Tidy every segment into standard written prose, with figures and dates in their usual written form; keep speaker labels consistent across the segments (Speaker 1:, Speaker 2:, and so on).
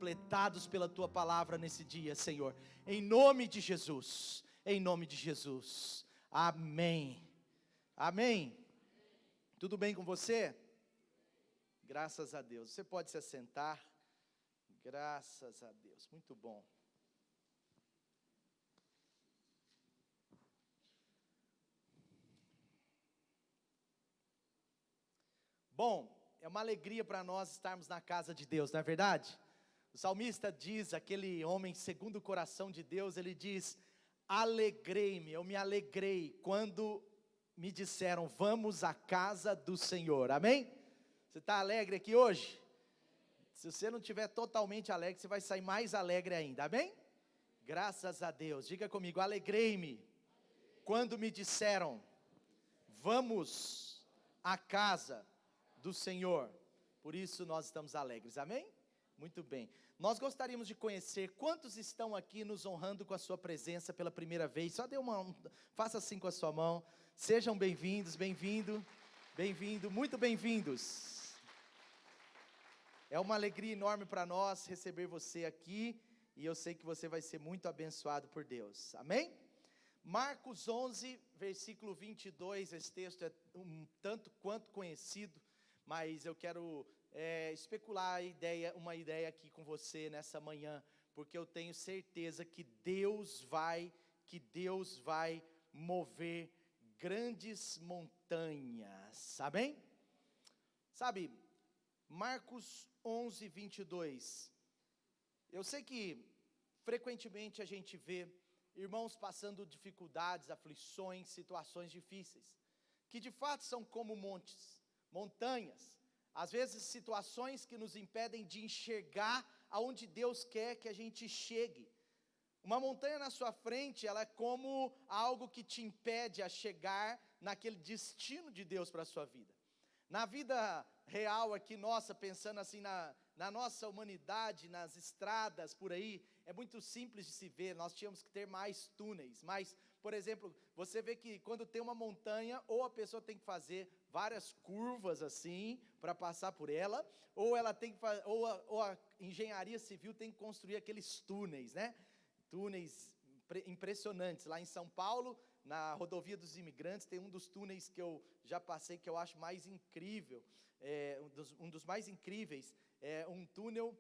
Speaker 1: completados pela Tua palavra nesse dia, Senhor. Em nome de Jesus. Em nome de Jesus. Amém. Amém. Tudo bem com você? Graças a Deus. Você pode se assentar. Graças a Deus. Muito bom. Bom, é uma alegria para nós estarmos na casa de Deus, não é verdade? O salmista diz, aquele homem segundo o coração de Deus, ele diz: alegrei-me, eu me alegrei quando me disseram, vamos à casa do Senhor, amém? Você está alegre aqui hoje? Se você não estiver totalmente alegre, você vai sair mais alegre ainda, amém? Graças a Deus, diga comigo, alegrei-me quando me disseram, vamos à casa do Senhor, por isso nós estamos alegres, amém? Muito bem, nós gostaríamos de conhecer quantos estão aqui nos honrando com a sua presença pela primeira vez, só faça assim com a sua mão, sejam bem-vindos, bem-vindo, muito bem-vindos, é uma alegria enorme para nós receber você aqui, e eu sei que você vai ser muito abençoado por Deus, amém? Marcos 11, versículo 22, esse texto é um tanto quanto conhecido, mas eu quero especular uma ideia aqui com você nessa manhã, porque eu tenho certeza que Deus vai mover grandes montanhas, amém? Sabe, Marcos 11, 22, eu sei que frequentemente a gente vê irmãos passando dificuldades, aflições, situações difíceis, que de fato são como montanhas, às vezes situações que nos impedem de enxergar aonde Deus quer que a gente chegue. Uma montanha na sua frente, ela é como algo que te impede a chegar naquele destino de Deus para a sua vida. Na vida real aqui nossa, pensando assim na nossa humanidade, nas estradas por aí, é muito simples de se ver, nós tínhamos que ter mais túneis, mas, por exemplo, você vê que quando tem uma montanha, ou a pessoa tem que fazer várias curvas assim, para passar por ela, ou ela tem que ou a engenharia civil tem que construir aqueles túneis, né? Túneis impressionantes, lá em São Paulo, na rodovia dos imigrantes, tem um dos túneis que eu já passei, que eu acho mais incrível, um dos mais incríveis, é um túnel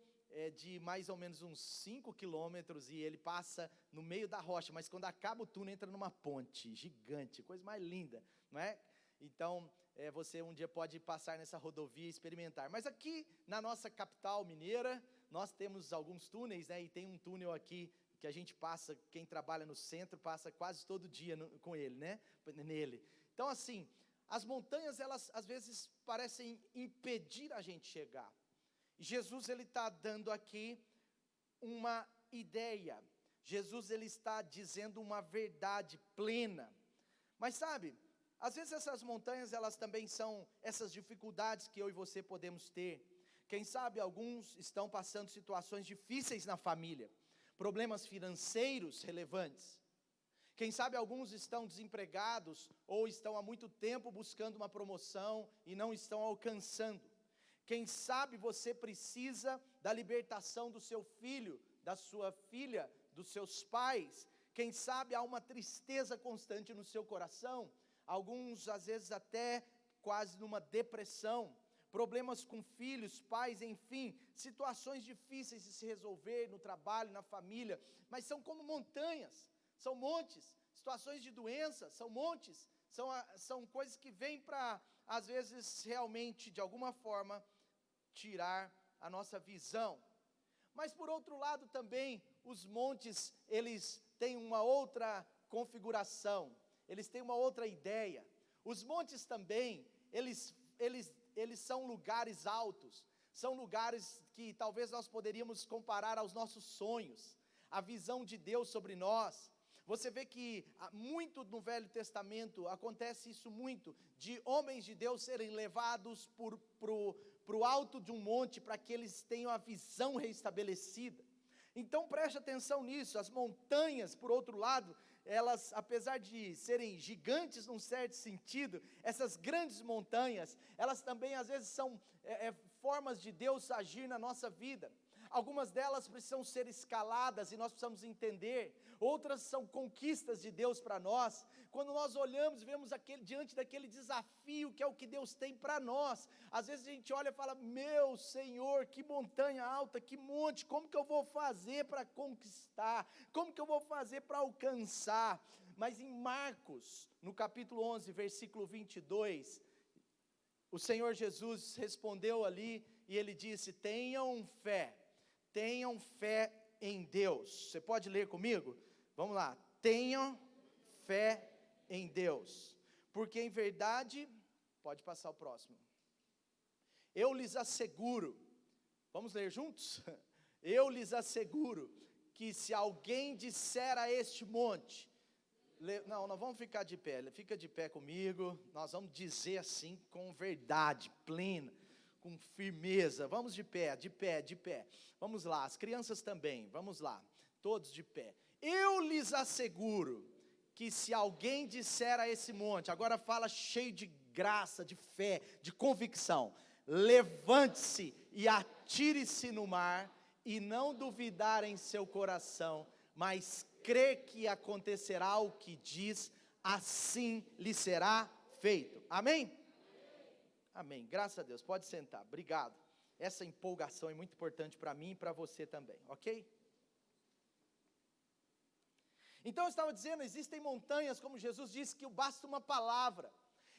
Speaker 1: de mais ou menos uns 5 quilômetros, e ele passa no meio da rocha, mas quando acaba o túnel, entra numa ponte gigante, coisa mais linda, não é? Então, você um dia pode passar nessa rodovia e experimentar, mas aqui na nossa capital mineira, nós temos alguns túneis, né, e tem um túnel aqui, que a gente passa, quem trabalha no centro, passa quase todo dia com ele, né, nele. Então assim, as montanhas, elas às vezes parecem impedir a gente chegar. Jesus, ele está dando aqui uma ideia, Jesus, ele está dizendo uma verdade plena, mas sabe, às vezes essas montanhas, elas também são essas dificuldades que eu e você podemos ter. Quem sabe alguns estão passando situações difíceis na família, problemas financeiros relevantes. Quem sabe alguns estão desempregados ou estão há muito tempo buscando uma promoção e não estão alcançando. Quem sabe você precisa da libertação do seu filho, da sua filha, dos seus pais. Quem sabe há uma tristeza constante no seu coração, alguns às vezes até quase numa depressão. Problemas com filhos, pais, enfim, situações difíceis de se resolver no trabalho, na família, mas são como montanhas, são montes, situações de doença, são montes, são coisas que vêm para, às vezes, realmente, de alguma forma, tirar a nossa visão. Mas por outro lado também, os montes, eles têm uma outra configuração, eles têm uma outra ideia. Os montes também, eles são lugares altos, são lugares que talvez nós poderíamos comparar aos nossos sonhos, a visão de Deus sobre nós. Você vê que muito no Velho Testamento, acontece isso muito, de homens de Deus serem levados para o alto de um monte, para que eles tenham a visão reestabelecida. Então preste atenção nisso, as montanhas, por outro lado, elas, apesar de serem gigantes num certo sentido, essas grandes montanhas, elas também às vezes são formas de Deus agir na nossa vida. Algumas delas precisam ser escaladas e nós precisamos entender. Outras são conquistas de Deus para nós. Quando nós olhamos, vemos diante daquele desafio que é o que Deus tem para nós. Às vezes a gente olha e fala: meu Senhor, que montanha alta, que monte, como que eu vou fazer para conquistar? Como que eu vou fazer para alcançar? Mas em Marcos, no capítulo 11, versículo 22, o Senhor Jesus respondeu ali e ele disse: tenham fé em Deus. Você pode ler comigo? Vamos lá. Tenham fé em Deus, porque em verdade, pode passar o próximo. Eu lhes asseguro, vamos ler juntos? Eu lhes asseguro que se alguém disser a este monte, não vamos ficar de pé, fica de pé comigo, nós vamos dizer assim com verdade, plena, com firmeza, vamos de pé, vamos lá, as crianças também, vamos lá, todos de pé. Eu lhes asseguro que se alguém disser a esse monte, agora fala cheio de graça, de fé, de convicção, levante-se e atire-se no mar, e não duvidar em seu coração, mas crê que acontecerá o que diz, assim lhe será feito. Amém? Amém, graças a Deus, pode sentar, obrigado. Essa empolgação é muito importante para mim e para você também, ok? Então eu estava dizendo, existem montanhas, como Jesus disse, que basta uma palavra,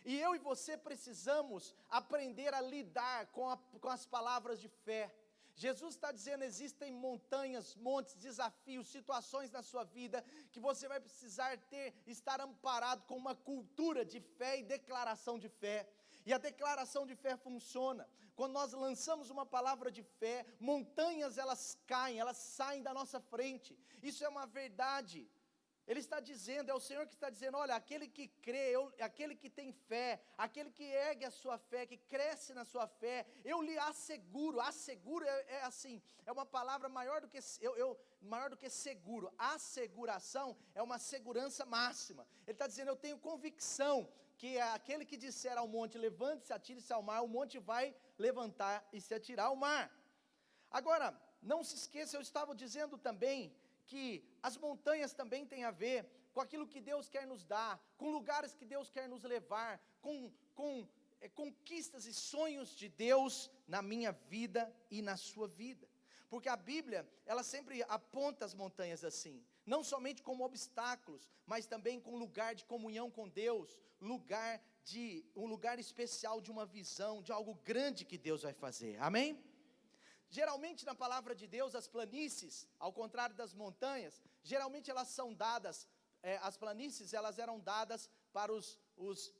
Speaker 1: e eu e você precisamos aprender a lidar com as palavras de fé. Jesus está dizendo, existem montanhas, montes, desafios, situações na sua vida, que você vai precisar estar amparado com uma cultura de fé e declaração de fé. E a declaração de fé funciona, quando nós lançamos uma palavra de fé, montanhas elas caem, elas saem da nossa frente, isso é uma verdade. Ele está dizendo, é o Senhor que está dizendo, olha, aquele que crê, aquele que tem fé, aquele que ergue a sua fé, que cresce na sua fé, eu lhe asseguro assim, é uma palavra maior do que seguro, asseguração é uma segurança máxima. Ele está dizendo, eu tenho convicção, que aquele que disser ao monte, levante-se, atire-se ao mar, o monte vai levantar e se atirar ao mar. Agora, não se esqueça, eu estava dizendo também, que as montanhas também têm a ver com aquilo que Deus quer nos dar, com lugares que Deus quer nos levar, com conquistas e sonhos de Deus na minha vida e na sua vida, porque a Bíblia, ela sempre aponta as montanhas assim, não somente como obstáculos, mas também com lugar de comunhão com Deus, um lugar especial de uma visão, de algo grande que Deus vai fazer, amém? Geralmente na palavra de Deus, as planícies, ao contrário das montanhas, geralmente elas são dadas, as planícies elas eram dadas para os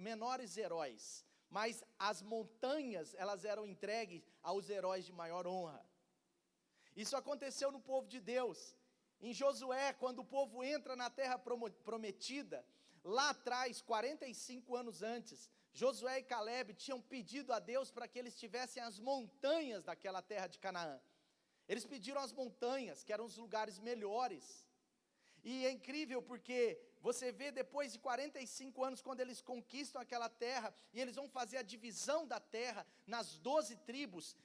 Speaker 1: menores heróis, mas as montanhas elas eram entregues aos heróis de maior honra. Isso aconteceu no povo de Deus, em Josué, quando o povo entra na terra prometida, lá atrás, 45 anos antes, Josué e Caleb tinham pedido a Deus para que eles tivessem as montanhas daquela terra de Canaã. Eles pediram as montanhas, que eram os lugares melhores. E é incrível porque você vê depois de 45 anos, quando eles conquistam aquela terra, e eles vão fazer a divisão da terra nas 12 tribos,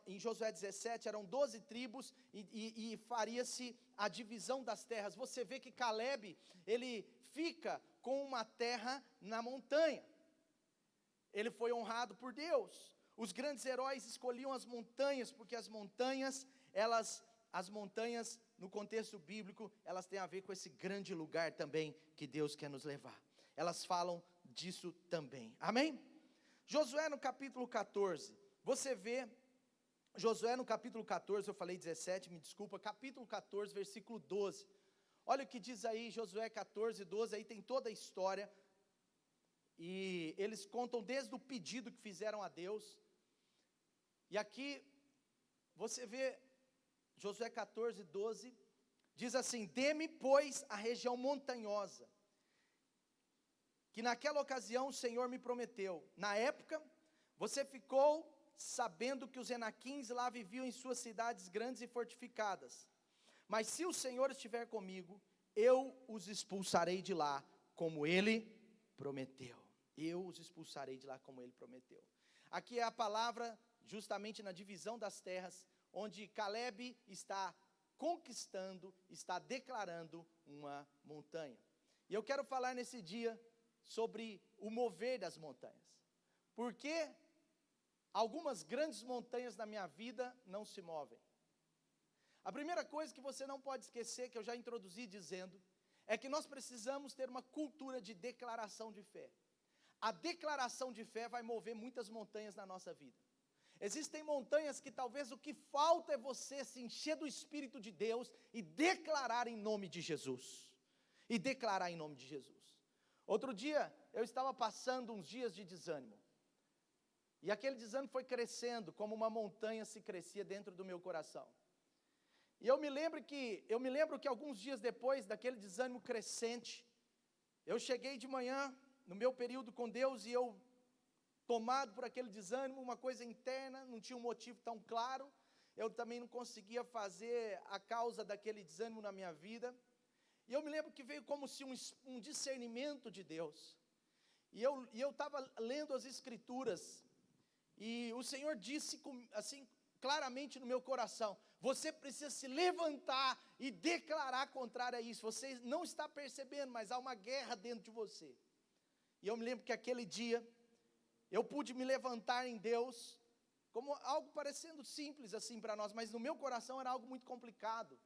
Speaker 1: em Josué 17, eram 12 tribos, e faria-se a divisão das terras. Você vê que Caleb, ele fica com uma terra na montanha. Ele foi honrado por Deus. Os grandes heróis escolhiam as montanhas, porque as montanhas, no contexto bíblico, elas têm a ver com esse grande lugar também, que Deus quer nos levar. Elas falam disso também, amém? Josué no capítulo 14, você vê, Josué no capítulo 14, eu falei 17, me desculpa, capítulo 14, versículo 12, olha o que diz aí, Josué 14, 12, aí tem toda a história, e eles contam desde o pedido que fizeram a Deus, e aqui, você vê, Josué 14, 12, diz assim, dê-me, pois, a região montanhosa, que naquela ocasião o Senhor me prometeu, na época, você ficou sabendo que os Enaquins lá viviam em suas cidades grandes e fortificadas, mas se o Senhor estiver comigo, eu os expulsarei de lá, como Ele prometeu. Eu os expulsarei de lá, como Ele prometeu. Aqui é a palavra, justamente na divisão das terras, onde Caleb está conquistando, está declarando uma montanha. E eu quero falar nesse dia sobre o mover das montanhas. Por que algumas grandes montanhas na minha vida não se movem? A primeira coisa que você não pode esquecer, que eu já introduzi dizendo, é que nós precisamos ter uma cultura de declaração de fé. A declaração de fé vai mover muitas montanhas na nossa vida. Existem montanhas que talvez o que falta é você se encher do Espírito de Deus e declarar em nome de Jesus. E declarar em nome de Jesus. Outro dia, eu estava passando uns dias de desânimo. E aquele desânimo foi crescendo, como uma montanha se crescia dentro do meu coração. E eu me lembro que alguns dias depois daquele desânimo crescente, eu cheguei de manhã, no meu período com Deus, e eu, tomado por aquele desânimo, uma coisa interna, não tinha um motivo tão claro, eu também não conseguia fazer a causa daquele desânimo na minha vida, e eu me lembro que veio como se um discernimento de Deus, e eu estava lendo as Escrituras, e o Senhor disse assim, claramente no meu coração, você precisa se levantar e declarar contrário a isso, você não está percebendo, mas há uma guerra dentro de você. E eu me lembro que aquele dia, eu pude me levantar em Deus, como algo parecendo simples assim para nós, mas no meu coração era algo muito complicado,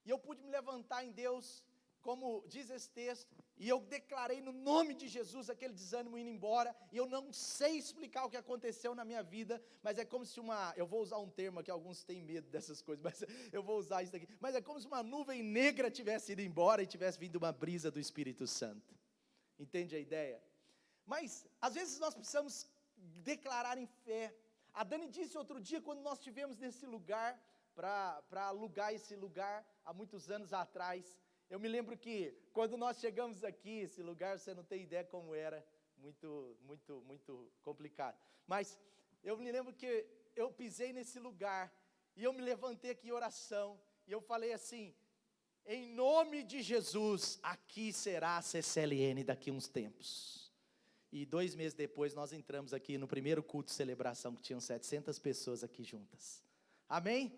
Speaker 1: e eu pude me levantar em Deus, como diz esse texto, e eu declarei no nome de Jesus aquele desânimo indo embora, e eu não sei explicar o que aconteceu na minha vida, mas é como se eu vou usar um termo que alguns têm medo dessas coisas, mas eu vou usar isso aqui, mas é como se uma nuvem negra tivesse ido embora e tivesse vindo uma brisa do Espírito Santo, entende a ideia? Mas, às vezes nós precisamos declarar em fé. A Dani disse outro dia, quando nós estivemos nesse lugar, para alugar esse lugar, há muitos anos atrás, eu me lembro que, quando nós chegamos aqui, esse lugar, você não tem ideia como era, muito complicado. Mas, eu me lembro que eu pisei nesse lugar, e eu me levantei aqui em oração, e eu falei assim, em nome de Jesus, aqui será a CCLN daqui a uns tempos. E 2 meses depois nós entramos aqui no primeiro culto de celebração, que tinham 700 pessoas aqui juntas. Amém?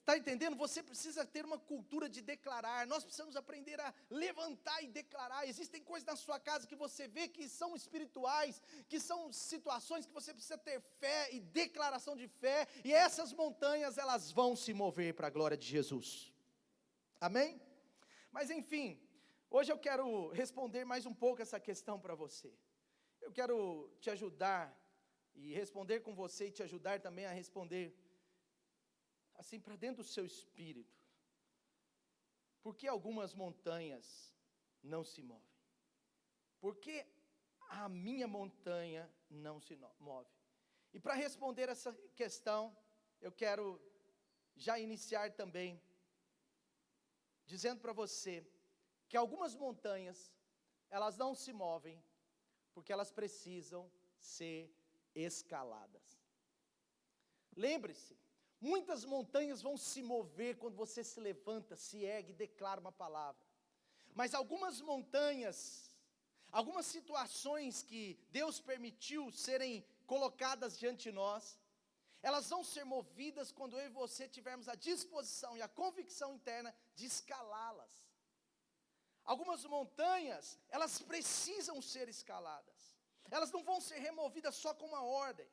Speaker 1: Está entendendo? Você precisa ter uma cultura de declarar, nós precisamos aprender a levantar e declarar. Existem coisas na sua casa que você vê que são espirituais, que são situações que você precisa ter fé e declaração de fé, e essas montanhas elas vão se mover para a glória de Jesus. Amém? Mas enfim, hoje eu quero responder mais um pouco essa questão para você. Eu quero te ajudar e responder com você e te ajudar também a responder assim para dentro do seu espírito. Por que algumas montanhas não se movem? Por que a minha montanha não se move? E para responder essa questão, eu quero já iniciar também dizendo para você que algumas montanhas, elas não se movem porque elas precisam ser escaladas. Lembre-se, muitas montanhas vão se mover quando você se levanta, se ergue e declara uma palavra. Mas algumas montanhas, algumas situações que Deus permitiu serem colocadas diante de nós, elas vão ser movidas quando eu e você tivermos a disposição e a convicção interna de escalá-las. Algumas montanhas, elas precisam ser escaladas. Elas não vão ser removidas só com uma ordem,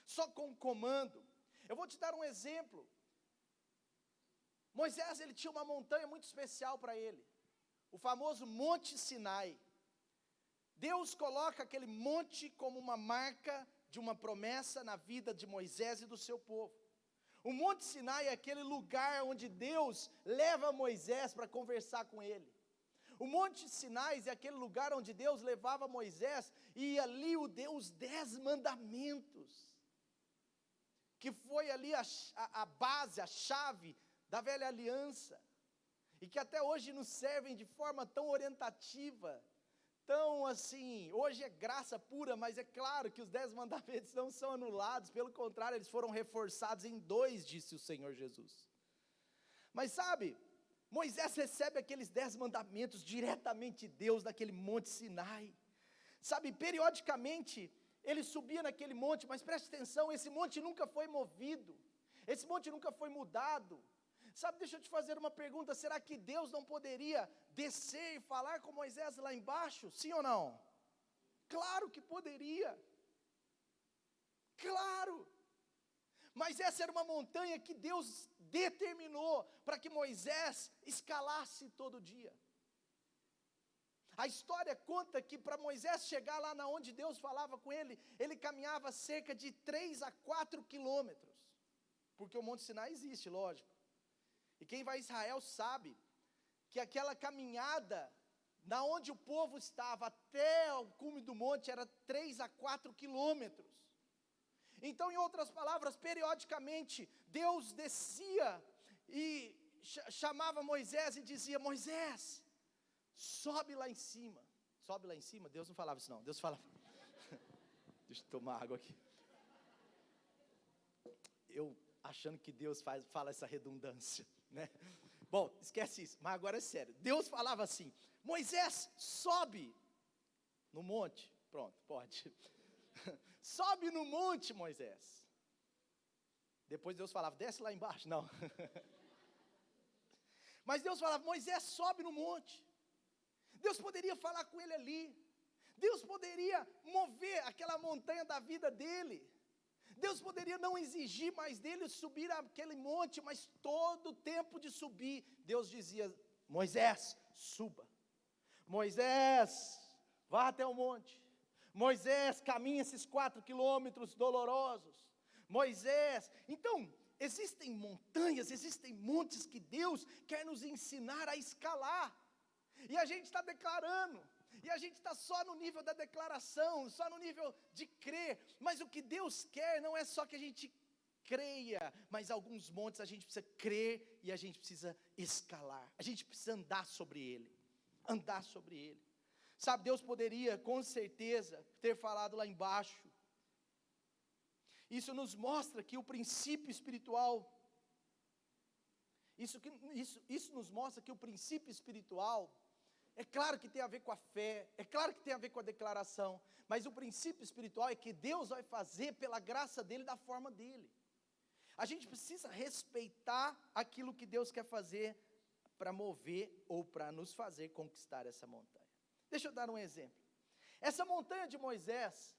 Speaker 1: só com um comando. Eu vou te dar um exemplo. Moisés, ele tinha uma montanha muito especial para ele, o famoso Monte Sinai. Deus coloca aquele monte como uma marca de uma promessa na vida de Moisés e do seu povo. O Monte Sinai é aquele lugar onde Deus leva Moisés para conversar com ele. O Monte Sinai é aquele lugar onde Deus levava Moisés, e ali deu os 10 mandamentos, que foi ali a base, a chave da velha aliança, e que até hoje nos servem de forma tão orientativa, tão assim, hoje é graça pura, mas é claro que os 10 mandamentos não são anulados, pelo contrário, eles foram reforçados em 2, disse o Senhor Jesus. Mas sabe, Moisés recebe aqueles 10 mandamentos diretamente de Deus, naquele Monte Sinai. Sabe, periodicamente, ele subia naquele monte, mas preste atenção, esse monte nunca foi movido. esse monte nunca foi mudado. Sabe, deixa eu te fazer uma pergunta, será que Deus não poderia descer e falar com Moisés lá embaixo? Sim ou não? Claro que poderia. Claro. Mas essa era uma montanha que Deus determinou para que Moisés escalasse todo dia. A história conta que para Moisés chegar lá na onde Deus falava com ele, ele caminhava cerca de 3 a 4 quilômetros. Porque o Monte Sinai existe, lógico. E quem vai a Israel sabe que aquela caminhada, na onde o povo estava até o cume do monte, era 3 a 4 quilômetros. Então, em outras palavras, periodicamente, Deus descia e chamava Moisés e dizia: Moisés, sobe lá em cima. Sobe lá em cima? Deus não falava isso não, Deus falava. Deixa eu tomar água aqui. Eu achando que Deus fala essa redundância, né? Bom, esquece isso, mas agora é sério. Deus falava assim: Moisés, sobe no monte. Pronto, pode. Sobe no monte, Moisés. Depois Deus falava: desce lá embaixo. Não. Mas Deus falava: Moisés, sobe no monte. Deus poderia falar com ele ali. Deus poderia mover aquela montanha da vida dele. Deus poderia não exigir mais dele subir aquele monte, mas todo o tempo de subir, Deus dizia: Moisés, suba. Moisés, vá até o monte. Moisés, caminha esses 4 quilômetros dolorosos. Moisés, então, existem montanhas, existem montes que Deus quer nos ensinar a escalar. E a gente está declarando, e a gente está só no nível da declaração, só no nível de crer. Mas o que Deus quer não é só que a gente creia, mas alguns montes a gente precisa crer e a gente precisa escalar. A gente precisa andar sobre ele, andar sobre ele. Sabe, Deus poderia com certeza ter falado lá embaixo. Isso nos mostra que o princípio espiritual, isso nos mostra que o princípio espiritual, é claro que tem a ver com a fé, é claro que tem a ver com a declaração, mas o princípio espiritual é que Deus vai fazer pela graça dele, da forma dele. A gente precisa respeitar aquilo que Deus quer fazer para mover ou para nos fazer conquistar essa montanha. Deixa eu dar um exemplo. Essa montanha de Moisés,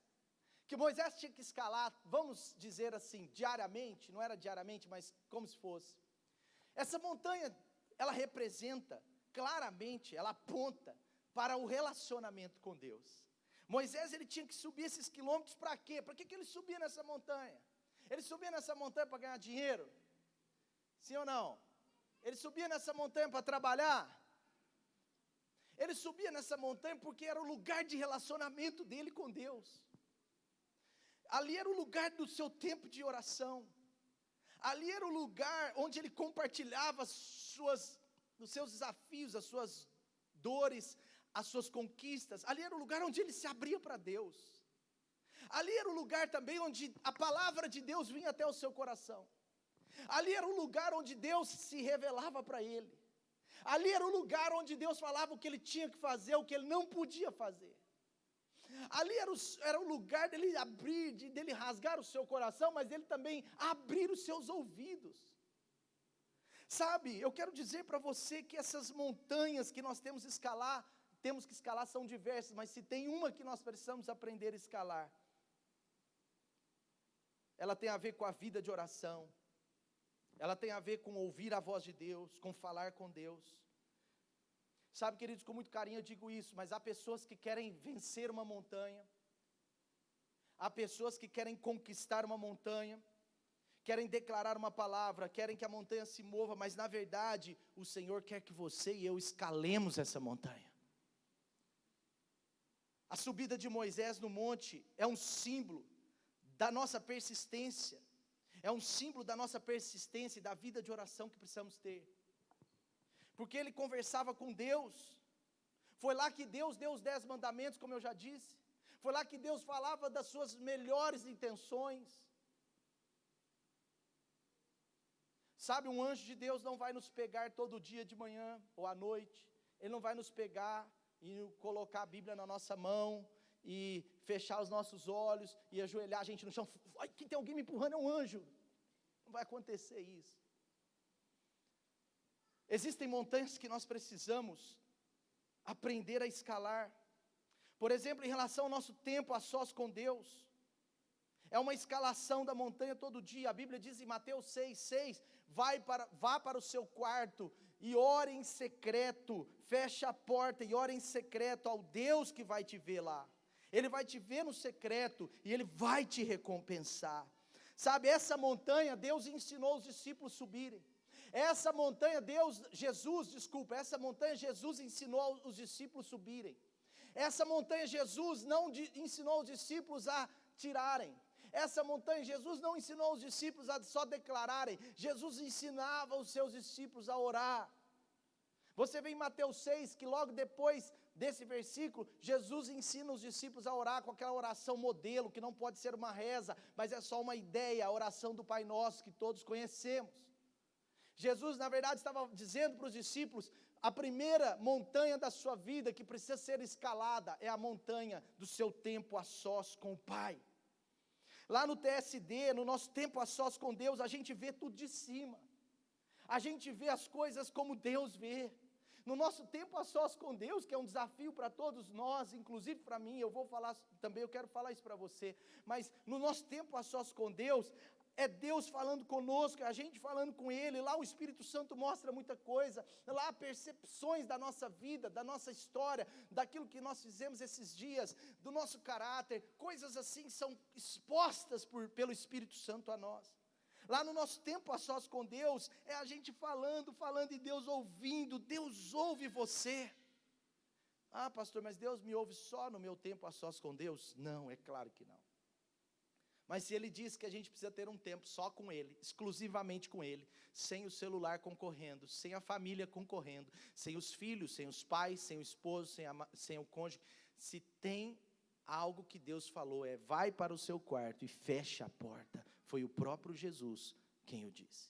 Speaker 1: que Moisés tinha que escalar, vamos dizer assim, diariamente, não era diariamente, mas como se fosse. Essa montanha, ela representa claramente, ela aponta para o relacionamento com Deus. Moisés, ele tinha que subir esses quilômetros para quê? Para que ele subia nessa montanha? Ele subia nessa montanha para ganhar dinheiro? Sim ou não? Ele subia nessa montanha para trabalhar? Ele subia nessa montanha porque era o lugar de relacionamento dele com Deus. Ali era o lugar do seu tempo de oração. Ali era o lugar onde ele compartilhava os seus desafios, as suas dores, as suas conquistas. Ali era o lugar onde ele se abria para Deus. Ali era o lugar também onde a palavra de Deus vinha até o seu coração. Ali era o lugar onde Deus se revelava para ele. Ali era o lugar onde Deus falava o que ele tinha que fazer, o que ele não podia fazer. Ali era o lugar dele abrir, dele rasgar o seu coração, mas dele também abrir os seus ouvidos. Sabe, eu quero dizer para você que essas montanhas que nós temos que escalar são diversas, mas se tem uma que nós precisamos aprender a escalar, ela tem a ver com a vida de oração, ela tem a ver com ouvir a voz de Deus, com falar com Deus. Sabe, queridos, com muito carinho eu digo isso, mas há pessoas que querem vencer uma montanha, há pessoas que querem conquistar uma montanha, querem declarar uma palavra, querem que a montanha se mova, mas na verdade, o Senhor quer que você e eu escalemos essa montanha. A subida de Moisés no monte é um símbolo da nossa persistência, é um símbolo da nossa persistência e da vida de oração que precisamos ter. Porque ele conversava com Deus, foi lá que Deus deu os 10 mandamentos, como eu já disse, foi lá que Deus falava das suas melhores intenções. Sabe, um anjo de Deus não vai nos pegar todo dia de manhã ou à noite, ele não vai nos pegar e colocar a Bíblia na nossa mão, e fechar os nossos olhos, e ajoelhar a gente no chão, ai, que tem alguém me empurrando, é um anjo. Não vai acontecer isso. Existem montanhas que nós precisamos aprender a escalar. Por exemplo, em relação ao nosso tempo a sós com Deus, é uma escalação da montanha todo dia. A Bíblia diz em Mateus 6,6, vá para o seu quarto e ore em secreto, feche a porta e ore em secreto ao Deus que vai te ver lá. Ele vai te ver no secreto e Ele vai te recompensar. Sabe, essa montanha Deus ensinou os discípulos a subirem. Essa montanha essa montanha Jesus ensinou os discípulos a subirem. Essa montanha Jesus não ensinou os discípulos a tirarem. Essa montanha Jesus não ensinou os discípulos a só declararem. Jesus ensinava os seus discípulos a orar. Você vê em Mateus 6 que logo depois desse versículo, Jesus ensina os discípulos a orar com aquela oração modelo, que não pode ser uma reza, mas é só uma ideia, a oração do Pai Nosso que todos conhecemos. Jesus, na verdade, estava dizendo para os discípulos, a primeira montanha da sua vida que precisa ser escalada é a montanha do seu tempo a sós com o Pai. Lá no TSD, no nosso tempo a sós com Deus, a gente vê tudo de cima. A gente vê as coisas como Deus vê. No nosso tempo a sós com Deus, que é um desafio para todos nós, inclusive para mim, eu quero falar isso para você, mas no nosso tempo a sós com Deus, é Deus falando conosco, é a gente falando com Ele. Lá o Espírito Santo mostra muita coisa, lá percepções da nossa vida, da nossa história, daquilo que nós fizemos esses dias, do nosso caráter, coisas assim são expostas pelo Espírito Santo a nós. Lá no nosso tempo a sós com Deus, é a gente falando e Deus ouvindo. Deus ouve você. Ah, pastor, mas Deus me ouve só no meu tempo a sós com Deus? Não, é claro que não. Mas se Ele diz que a gente precisa ter um tempo só com Ele, exclusivamente com Ele, sem o celular concorrendo, sem a família concorrendo, sem os filhos, sem os pais, sem o esposo, sem o cônjuge, se tem algo que Deus falou, vai para o seu quarto e fecha a porta. Foi o próprio Jesus quem o disse.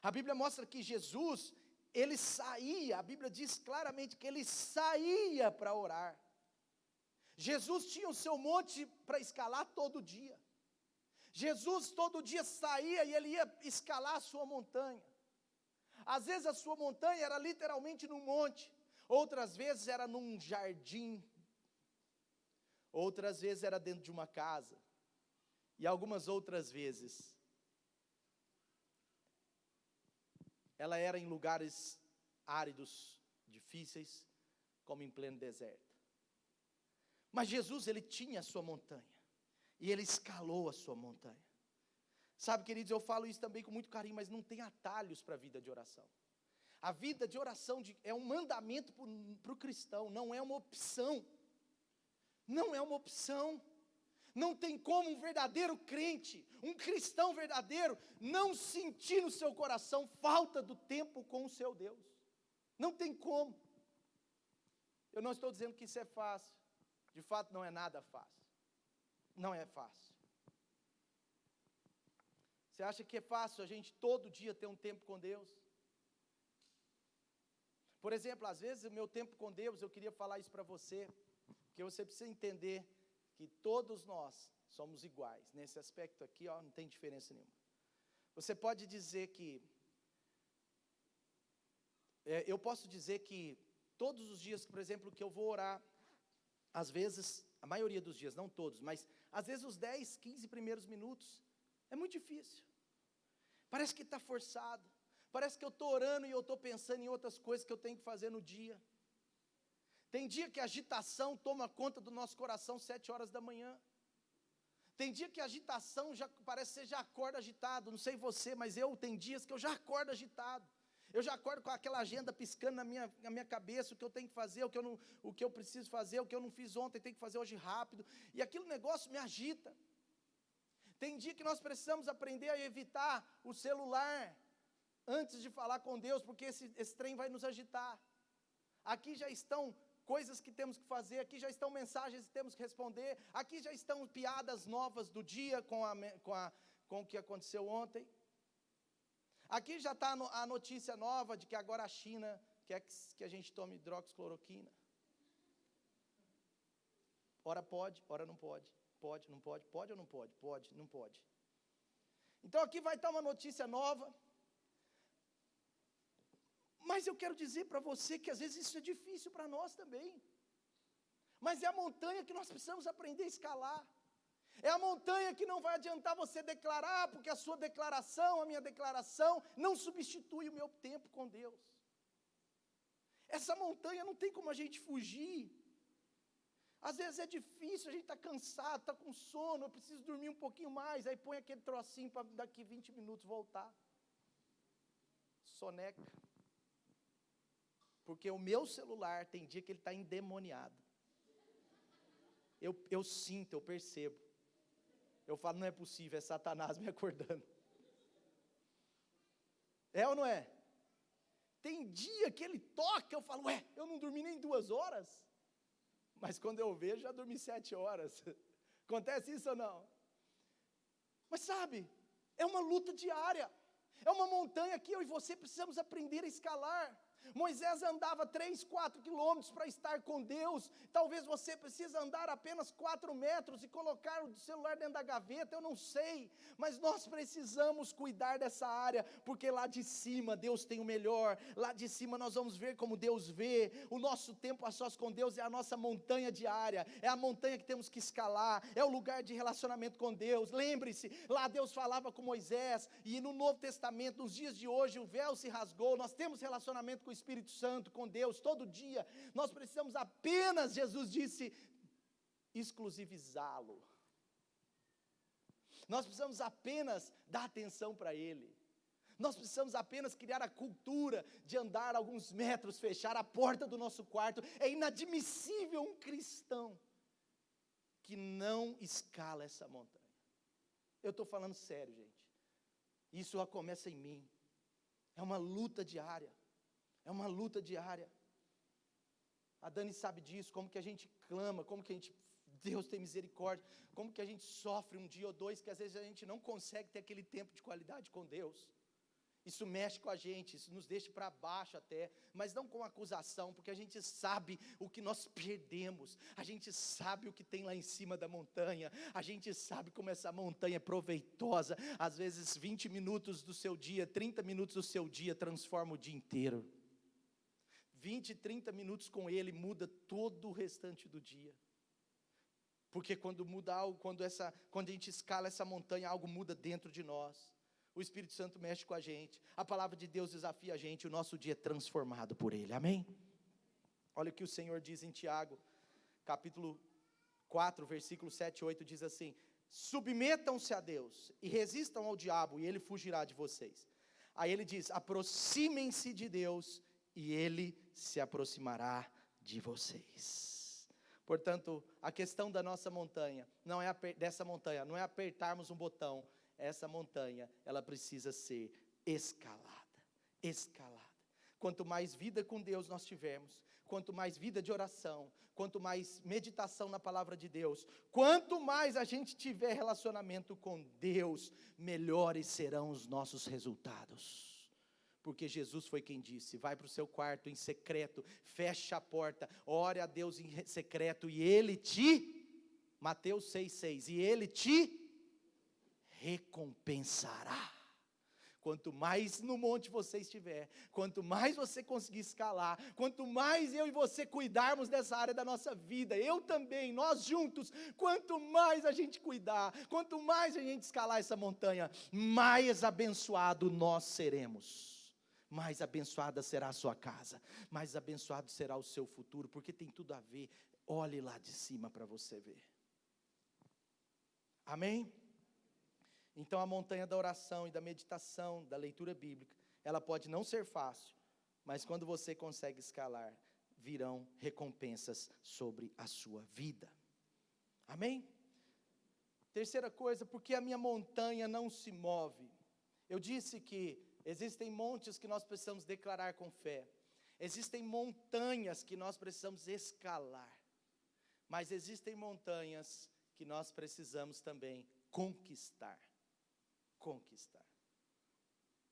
Speaker 1: A Bíblia mostra que Jesus, Ele saía, a Bíblia diz claramente que Ele saía para orar. Jesus tinha o seu monte para escalar todo dia. Jesus todo dia saía e Ele ia escalar a sua montanha. Às vezes a sua montanha era literalmente num monte, outras vezes era num jardim, outras vezes era dentro de uma casa, e algumas outras vezes ela era em lugares áridos, difíceis, como em pleno deserto. Mas Jesus, Ele tinha a sua montanha, e Ele escalou a sua montanha. Sabe, queridos, eu falo isso também com muito carinho, mas não tem atalhos para a vida de oração. A vida de oração é um mandamento para o cristão, não é uma opção. Não é uma opção. Não tem como um verdadeiro crente, um cristão verdadeiro, não sentir no seu coração falta do tempo com o seu Deus. Não tem como. Eu não estou dizendo que isso é fácil. De fato, não é nada fácil. Não é fácil. Você acha que é fácil a gente todo dia ter um tempo com Deus? Por exemplo, às vezes o meu tempo com Deus, eu queria falar isso para você, porque você precisa entender que todos nós somos iguais. Nesse aspecto aqui, não tem diferença nenhuma. Você pode dizer que, eu posso dizer que todos os dias, por exemplo, que eu vou orar, às vezes, a maioria dos dias, não todos, mas às vezes os 10, 15 primeiros minutos, é muito difícil. Parece que está forçado. Parece que eu estou orando e eu estou pensando em outras coisas que eu tenho que fazer no dia. Tem dia que a agitação toma conta do nosso coração 7 horas da manhã. Tem dia que a agitação parece que você já acorda agitado. Não sei você, mas tem dias que eu já acordo agitado. Eu já acordo com aquela agenda piscando na minha cabeça, o que eu tenho que fazer, o que eu preciso fazer, o que eu não fiz ontem, tenho que fazer hoje rápido. E aquele negócio me agita. Tem dia que nós precisamos aprender a evitar o celular antes de falar com Deus, porque esse trem vai nos agitar. Aqui já estão coisas que temos que fazer, aqui já estão mensagens que temos que responder, aqui já estão piadas novas do dia com o que aconteceu ontem. Aqui já está a notícia nova de que agora a China quer que a gente tome hidroxicloroquina. Ora pode, ora não pode. Pode, não pode, pode ou não pode? Pode, não pode. Então aqui vai estar uma notícia nova. Mas eu quero dizer para você que às vezes isso é difícil para nós também. Mas é a montanha que nós precisamos aprender a escalar. É a montanha que não vai adiantar você declarar, porque a sua declaração, a minha declaração, não substitui o meu tempo com Deus. Essa montanha não tem como a gente fugir. Às vezes é difícil, a gente está cansado, está com sono, eu preciso dormir um pouquinho mais, aí põe aquele trocinho para daqui 20 minutos voltar. Soneca. Porque o meu celular tem dia que ele está endemoniado. Eu sinto, eu percebo. Eu falo, não é possível, é Satanás me acordando. É ou não é? Tem dia que ele toca, eu falo, eu não dormi nem 2 horas. Mas quando eu vejo, já dormi 7 horas. Acontece isso ou não? Mas sabe, é uma luta diária. É uma montanha que eu e você precisamos aprender a escalar. Moisés andava 3, 4 quilômetros para estar com Deus. Talvez você precise andar apenas 4 metros e colocar o celular dentro da gaveta, eu não sei. Mas nós precisamos cuidar dessa área, porque lá de cima Deus tem o melhor. Lá de cima nós vamos ver como Deus vê. O nosso tempo a sós com Deus é a nossa montanha diária. É a montanha que temos que escalar. É o lugar de relacionamento com Deus. Lembre-se, lá Deus falava com Moisés. E no Novo Testamento, nos dias de hoje, o véu se rasgou. Nós temos relacionamento com o Espírito Santo, com Deus, todo dia. Nós precisamos apenas, Jesus disse, exclusivizá-lo. Nós precisamos apenas dar atenção para Ele. Nós precisamos apenas criar a cultura de andar alguns metros, fechar a porta do nosso quarto. É inadmissível um cristão que não escala essa montanha. Eu estou falando sério, gente. Isso já começa em mim. É uma luta diária. É uma luta diária. A Dani sabe disso, como que a gente clama, como que a gente, Deus tem misericórdia, como que a gente sofre um dia ou dois, que às vezes a gente não consegue ter aquele tempo de qualidade com Deus. Isso mexe com a gente, isso nos deixa para baixo até, mas não com acusação, porque a gente sabe o que nós perdemos, a gente sabe o que tem lá em cima da montanha, a gente sabe como essa montanha é proveitosa. Às vezes 20 minutos do seu dia, 30 minutos do seu dia transforma o dia inteiro. 20, 30 minutos com Ele muda todo o restante do dia. Porque quando muda algo, quando a gente escala essa montanha, algo muda dentro de nós. O Espírito Santo mexe com a gente. A palavra de Deus desafia a gente. O nosso dia é transformado por Ele. Amém? Olha o que o Senhor diz em Tiago, capítulo 4, versículo 7 e 8, diz assim: submetam-se a Deus e resistam ao diabo, e ele fugirá de vocês. Aí ele diz: aproximem-se de Deus, e Ele se aproximará de vocês. Portanto, a questão da nossa montanha, dessa montanha, não é apertarmos um botão. Essa montanha, ela precisa ser escalada, escalada. Quanto mais vida com Deus nós tivermos, quanto mais vida de oração, quanto mais meditação na palavra de Deus, quanto mais a gente tiver relacionamento com Deus, melhores serão os nossos resultados. Porque Jesus foi quem disse: vai para o seu quarto em secreto, fecha a porta, ore a Deus em secreto e Ele Mateus 6,6, e Ele te recompensará. Quanto mais no monte você estiver, quanto mais você conseguir escalar, quanto mais eu e você cuidarmos dessa área da nossa vida, eu também, nós juntos, quanto mais a gente cuidar, quanto mais a gente escalar essa montanha, mais abençoado nós seremos. Mais abençoada será a sua casa, mais abençoado será o seu futuro, porque tem tudo a ver. Olhe lá de cima para você ver. Amém? Então a montanha da oração e da meditação, da leitura bíblica, ela pode não ser fácil, mas quando você consegue escalar, virão recompensas sobre a sua vida. Amém? Terceira coisa, porque a minha montanha não se move. Eu disse que existem montes que nós precisamos declarar com fé. Existem montanhas que nós precisamos escalar. Mas existem montanhas que nós precisamos também conquistar. Conquistar.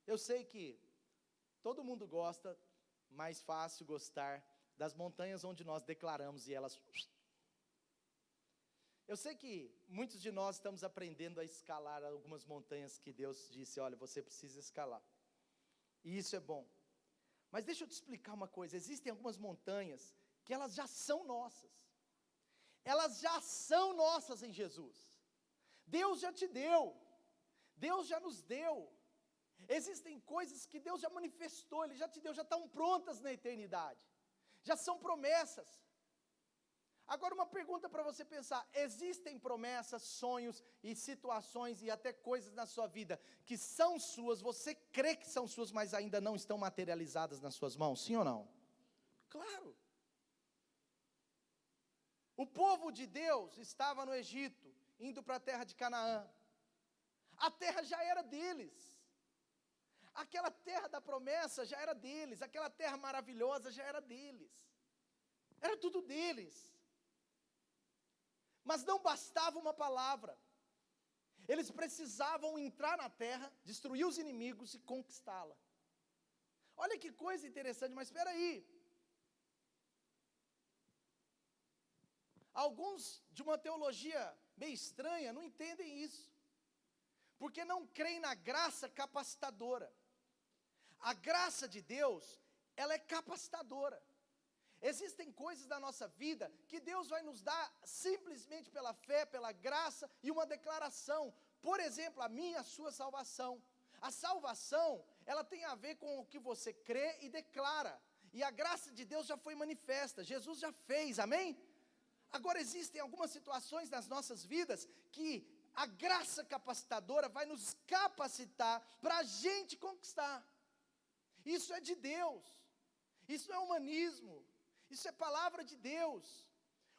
Speaker 1: Eu sei que todo mundo gosta, mais fácil gostar das montanhas onde nós declaramos e elas... Eu sei que muitos de nós estamos aprendendo a escalar algumas montanhas que Deus disse, olha, você precisa escalar. E isso é bom. Mas deixa eu te explicar uma coisa, existem algumas montanhas que elas já são nossas. Elas já são nossas em Jesus. Deus já te deu. Deus já nos deu. Existem coisas que Deus já manifestou, Ele já te deu, já estão prontas na eternidade. Já são promessas. Agora uma pergunta para você pensar, existem promessas, sonhos e situações e até coisas na sua vida que são suas, você crê que são suas, mas ainda não estão materializadas nas suas mãos, sim ou não? Claro. O povo de Deus estava no Egito, indo para a terra de Canaã. A terra já era deles. Aquela terra da promessa já era deles, aquela terra maravilhosa já era deles. Era tudo deles. Mas não bastava uma palavra. Eles precisavam entrar na terra, destruir os inimigos e conquistá-la. Olha que coisa interessante, mas espera aí. Alguns de uma teologia meio estranha não entendem isso. Porque não creem na graça capacitadora. A graça de Deus, ela é capacitadora. Existem coisas da nossa vida que Deus vai nos dar simplesmente pela fé, pela graça e uma declaração. Por exemplo, a minha, a sua salvação. A salvação, ela tem a ver com o que você crê e declara. E a graça de Deus já foi manifesta, Jesus já fez, amém? Agora existem algumas situações nas nossas vidas que a graça capacitadora vai nos capacitar para a gente conquistar. Isso é de Deus. Isso não é humanismo. Isso é palavra de Deus.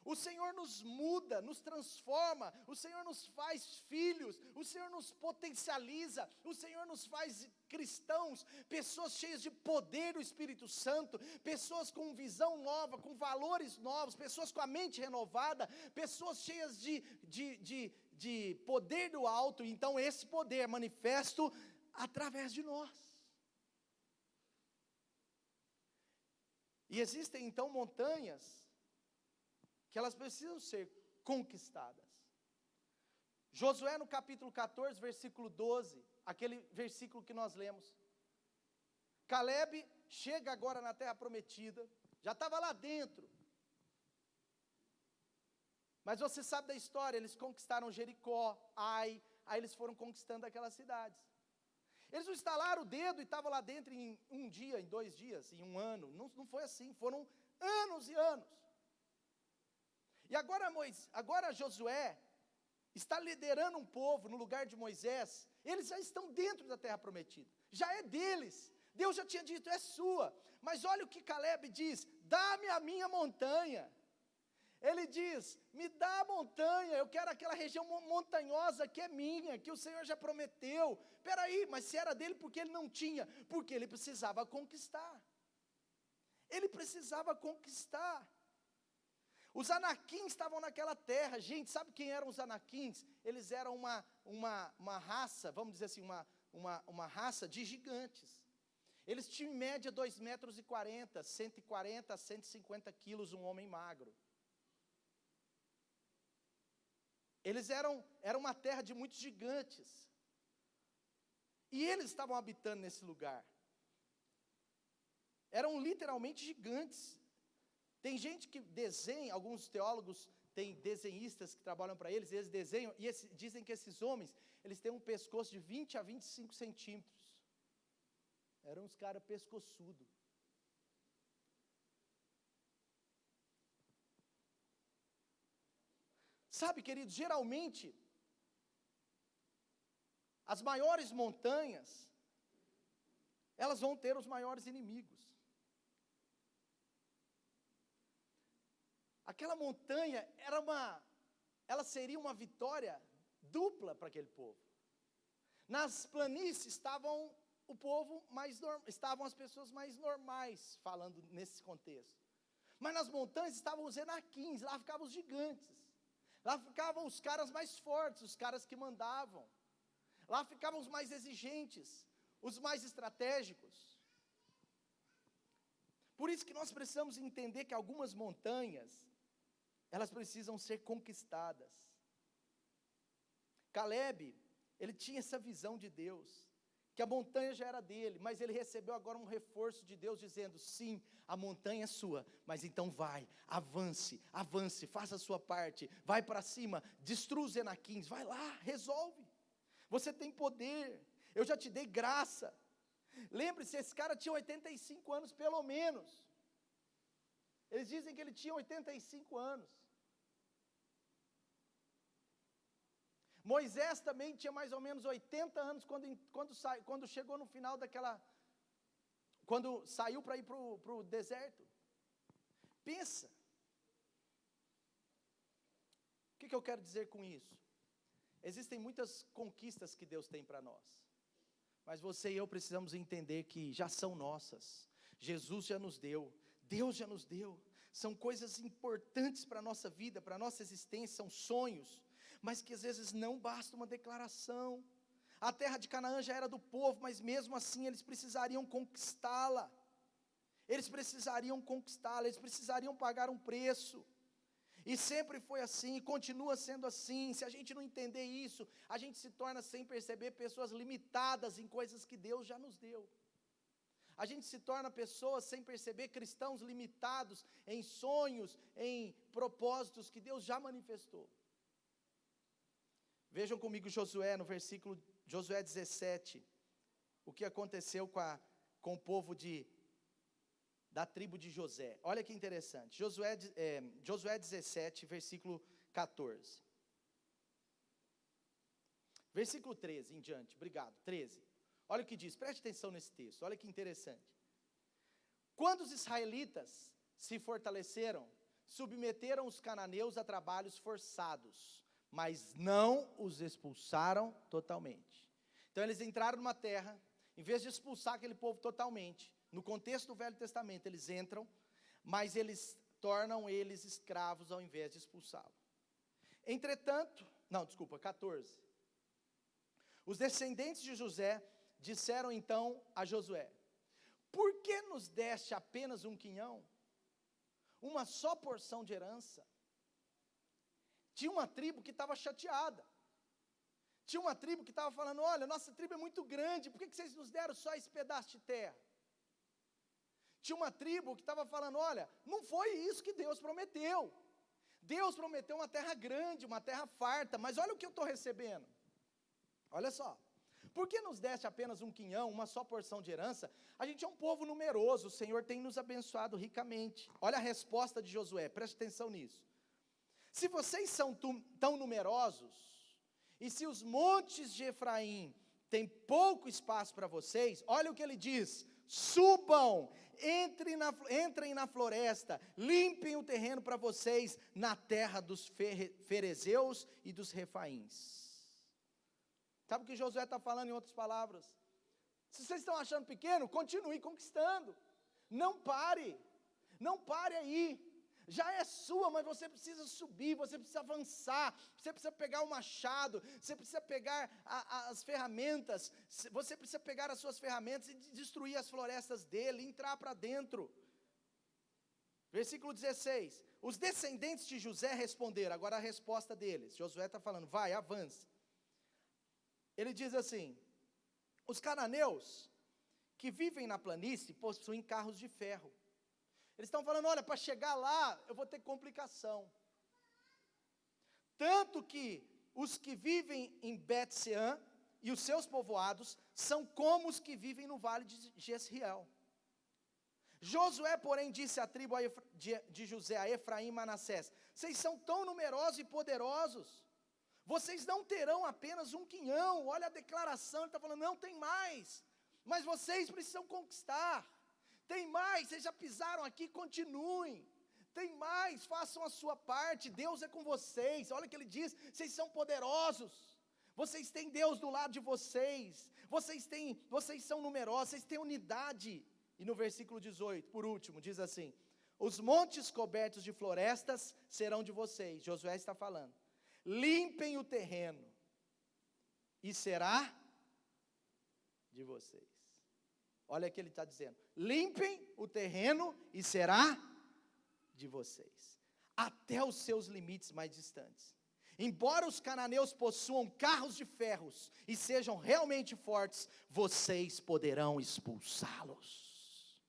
Speaker 1: O Senhor nos muda, nos transforma, o Senhor nos faz filhos, o Senhor nos potencializa, o Senhor nos faz cristãos, pessoas cheias de poder do Espírito Santo, pessoas com visão nova, com valores novos, pessoas com a mente renovada, pessoas cheias de poder do alto. Então esse poder é manifesto através de nós. E existem então montanhas que elas precisam ser conquistadas. Josué no capítulo 14, versículo 12, aquele versículo que nós lemos. Caleb chega agora na terra prometida, já estava lá dentro. Mas você sabe da história, eles conquistaram Jericó, Ai, aí eles foram conquistando aquelas cidades. Eles não estalaram o dedo e estavam lá dentro em um dia, em 2 dias, em 1 ano. Não foi assim, foram anos e anos. E agora Josué está liderando um povo no lugar de Moisés. Eles já estão dentro da terra prometida, já é deles. Deus já tinha dito, é sua. Mas olha o que Caleb diz, dá-me a minha montanha. Ele diz, me dá a montanha, eu quero aquela região montanhosa que é minha, que o Senhor já prometeu. Espera aí, mas se era dele, por que ele não tinha? Porque ele precisava conquistar. Ele precisava conquistar. Os anaquins estavam naquela terra. Gente, sabe quem eram os anaquins? Eles eram uma raça, vamos dizer assim, uma raça de gigantes. Eles tinham em média 2,40 metros, 140 a 150 quilos, um homem magro. Eles eram uma terra de muitos gigantes. E eles estavam habitando nesse lugar. Eram literalmente gigantes. Tem gente que desenha, alguns teólogos têm desenhistas que trabalham para eles, e eles desenham, e dizem que esses homens, eles têm um pescoço de 20 a 25 centímetros. Eram uns caras pescoçudos. Sabe, querido, geralmente, as maiores montanhas, elas vão ter os maiores inimigos. Aquela montanha ela seria uma vitória dupla para aquele povo. Nas planícies estavam estavam as pessoas mais normais, falando nesse contexto. Mas nas montanhas estavam os enaquins, lá ficavam os gigantes. Lá ficavam os caras mais fortes, os caras que mandavam. Lá ficavam os mais exigentes, os mais estratégicos. Por isso que nós precisamos entender que algumas montanhas, elas precisam ser conquistadas. Caleb, ele tinha essa visão de Deus, que a montanha já era dele, mas ele recebeu agora um reforço de Deus, dizendo, sim, a montanha é sua, mas então vai, avance, faça a sua parte, vai para cima, destrua os Enaquins, vai lá, resolve, você tem poder, eu já te dei graça. Lembre-se, esse cara tinha 85 anos pelo menos, eles dizem que ele tinha 85 anos, Moisés também tinha mais ou menos 80 anos, quando chegou no final quando saiu para ir para o deserto. Pensa, o que eu quero dizer com isso? Existem muitas conquistas que Deus tem para nós, mas você e eu precisamos entender que já são nossas, Jesus já nos deu, Deus já nos deu, são coisas importantes para a nossa vida, para a nossa existência, são sonhos, mas que às vezes não basta uma declaração. A terra de Canaã já era do povo, mas mesmo assim eles precisariam conquistá-la, eles precisariam pagar um preço, e sempre foi assim, e continua sendo assim. Se a gente não entender isso, a gente se torna, sem perceber, pessoas limitadas em coisas que Deus já nos deu. A gente se torna pessoas, sem perceber, cristãos limitados em sonhos, em propósitos que Deus já manifestou. Vejam comigo Josué, no versículo Josué 17, o que aconteceu com o povo da tribo de José. Olha que interessante, Josué 17, versículo 14. Versículo 13 em diante, obrigado, 13. Olha o que diz, preste atenção nesse texto, olha que interessante. Quando os israelitas se fortaleceram, submeteram os cananeus a trabalhos forçados, mas não os expulsaram totalmente. Então eles entraram numa terra, em vez de expulsar aquele povo totalmente, no contexto do Velho Testamento eles entram, mas eles tornam eles escravos ao invés de expulsá-los. 14. Os descendentes de José disseram então a Josué, por que nos deste apenas um quinhão? Uma só porção de herança? Tinha uma tribo que estava chateada, tinha uma tribo que estava falando, olha, nossa tribo é muito grande, por que vocês nos deram só esse pedaço de terra? Tinha uma tribo que estava falando, olha, não foi isso que Deus prometeu, Deus prometeu uma terra grande, uma terra farta, mas olha o que eu estou recebendo, olha só, por que nos deste apenas um quinhão, uma só porção de herança? A gente é um povo numeroso, o Senhor tem nos abençoado ricamente. Olha a resposta de Josué, preste atenção nisso. Se vocês são tão numerosos, e se os montes de Efraim têm pouco espaço para vocês, olha o que ele diz, subam, entrem na floresta, limpem o terreno para vocês, na terra dos ferezeus e dos refaíns. Sabe o que Josué está falando em outras palavras? Se vocês estão achando pequeno, continue conquistando, não pare aí, já é sua, mas você precisa subir, você precisa avançar, você precisa pegar o machado, você precisa pegar as ferramentas, você precisa pegar as suas ferramentas e destruir as florestas dele, entrar para dentro. Versículo 16, os descendentes de José responderam, agora a resposta deles, Josué está falando, vai, avance. Ele diz assim, os cananeus que vivem na planície possuem carros de ferro. Eles estão falando, olha, para chegar lá, eu vou ter complicação. Tanto que os que vivem em Bet-Sean e os seus povoados são como os que vivem no vale de Jezreel. Josué, porém, disse à tribo de José, a Efraim e Manassés, vocês são tão numerosos e poderosos, vocês não terão apenas um quinhão, olha a declaração, ele está falando, não, tem mais, mas vocês precisam conquistar, tem mais, vocês já pisaram aqui, continuem, tem mais, façam a sua parte, Deus é com vocês, olha o que ele diz, vocês são poderosos, vocês têm Deus do lado de vocês, vocês são numerosos, vocês têm unidade. E no versículo 18, por último, diz assim, os montes cobertos de florestas serão de vocês, Josué está falando, limpem o terreno, e será de vocês. Olha o que ele está dizendo, limpem o terreno, e será de vocês, até os seus limites mais distantes. Embora os cananeus possuam carros de ferros e sejam realmente fortes, vocês poderão expulsá-los.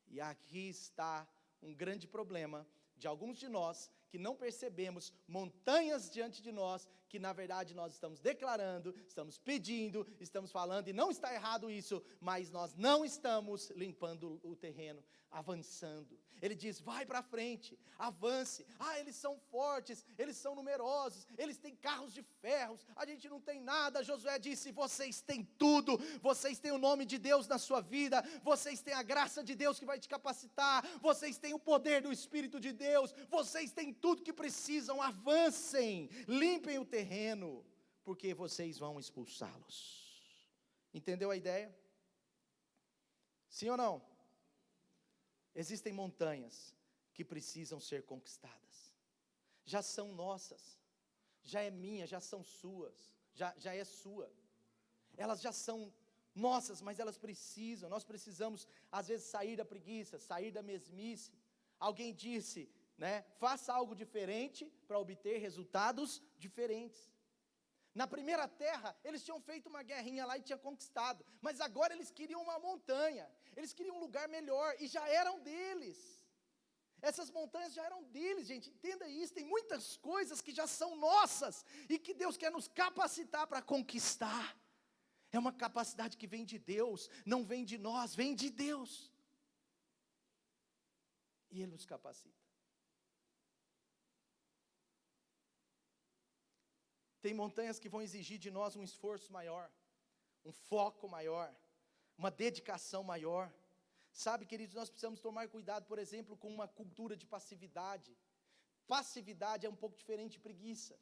Speaker 1: E aqui está um grande problema de alguns de nós, que não percebemos montanhas diante de nós, que na verdade nós estamos declarando, estamos pedindo, estamos falando, e não está errado isso, mas nós não estamos limpando o terreno, avançando. Ele diz, vai para frente, avance. Eles são fortes, eles são numerosos, eles têm carros de ferros, a gente não tem nada. Josué disse, vocês têm tudo, vocês têm o nome de Deus na sua vida, vocês têm a graça de Deus que vai te capacitar, vocês têm o poder do Espírito de Deus, vocês têm tudo que precisam, avancem, limpem o terreno, porque vocês vão expulsá-los. Entendeu a ideia? Sim ou não? Existem montanhas que precisam ser conquistadas, já são nossas, já é minha, já são suas, já é sua, elas já são nossas, mas nós precisamos às vezes sair da preguiça, sair da mesmice. Alguém disse, faça algo diferente para obter resultados diferentes. Na primeira terra, eles tinham feito uma guerrinha lá e tinham conquistado, mas agora eles queriam uma montanha, eles queriam um lugar melhor, e já eram deles. Essas montanhas já eram deles, gente, entenda isso. Tem muitas coisas que já são nossas, e que Deus quer nos capacitar para conquistar. É uma capacidade que vem de Deus, não vem de nós, vem de Deus. E Ele nos capacita. Tem montanhas que vão exigir de nós um esforço maior, um foco maior, uma dedicação maior. Sabe, queridos, nós precisamos tomar cuidado, por exemplo, com uma cultura de passividade. Passividade é um pouco diferente de preguiça.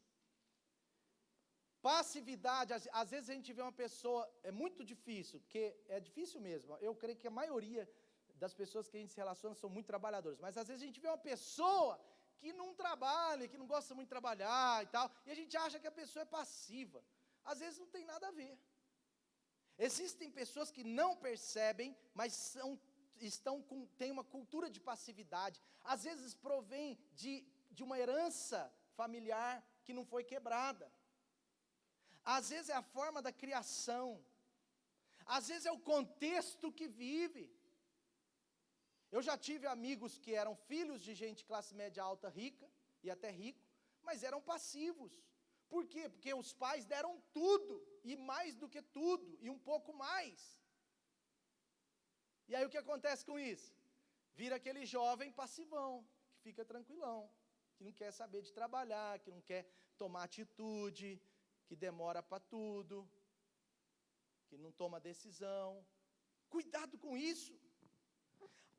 Speaker 1: Passividade, às vezes a gente vê uma pessoa, é muito difícil, porque é difícil mesmo. Eu creio que a maioria das pessoas que a gente se relaciona são muito trabalhadoras, mas às vezes a gente vê uma pessoa que não trabalha, que não gosta muito de trabalhar e tal, e a gente acha que a pessoa é passiva. Às vezes não tem nada a ver. Existem pessoas que não percebem, mas têm uma cultura de passividade. Às vezes provém de uma herança familiar que não foi quebrada. Às vezes é a forma da criação. Às vezes é o contexto que vive. Eu já tive amigos que eram filhos de gente classe média alta, rica, e até rico, mas eram passivos. Por quê? Porque os pais deram tudo, e mais do que tudo, e um pouco mais. E aí o que acontece com isso? Vira aquele jovem passivão, que fica tranquilão, que não quer saber de trabalhar, que não quer tomar atitude, que demora para tudo, que não toma decisão. Cuidado com isso.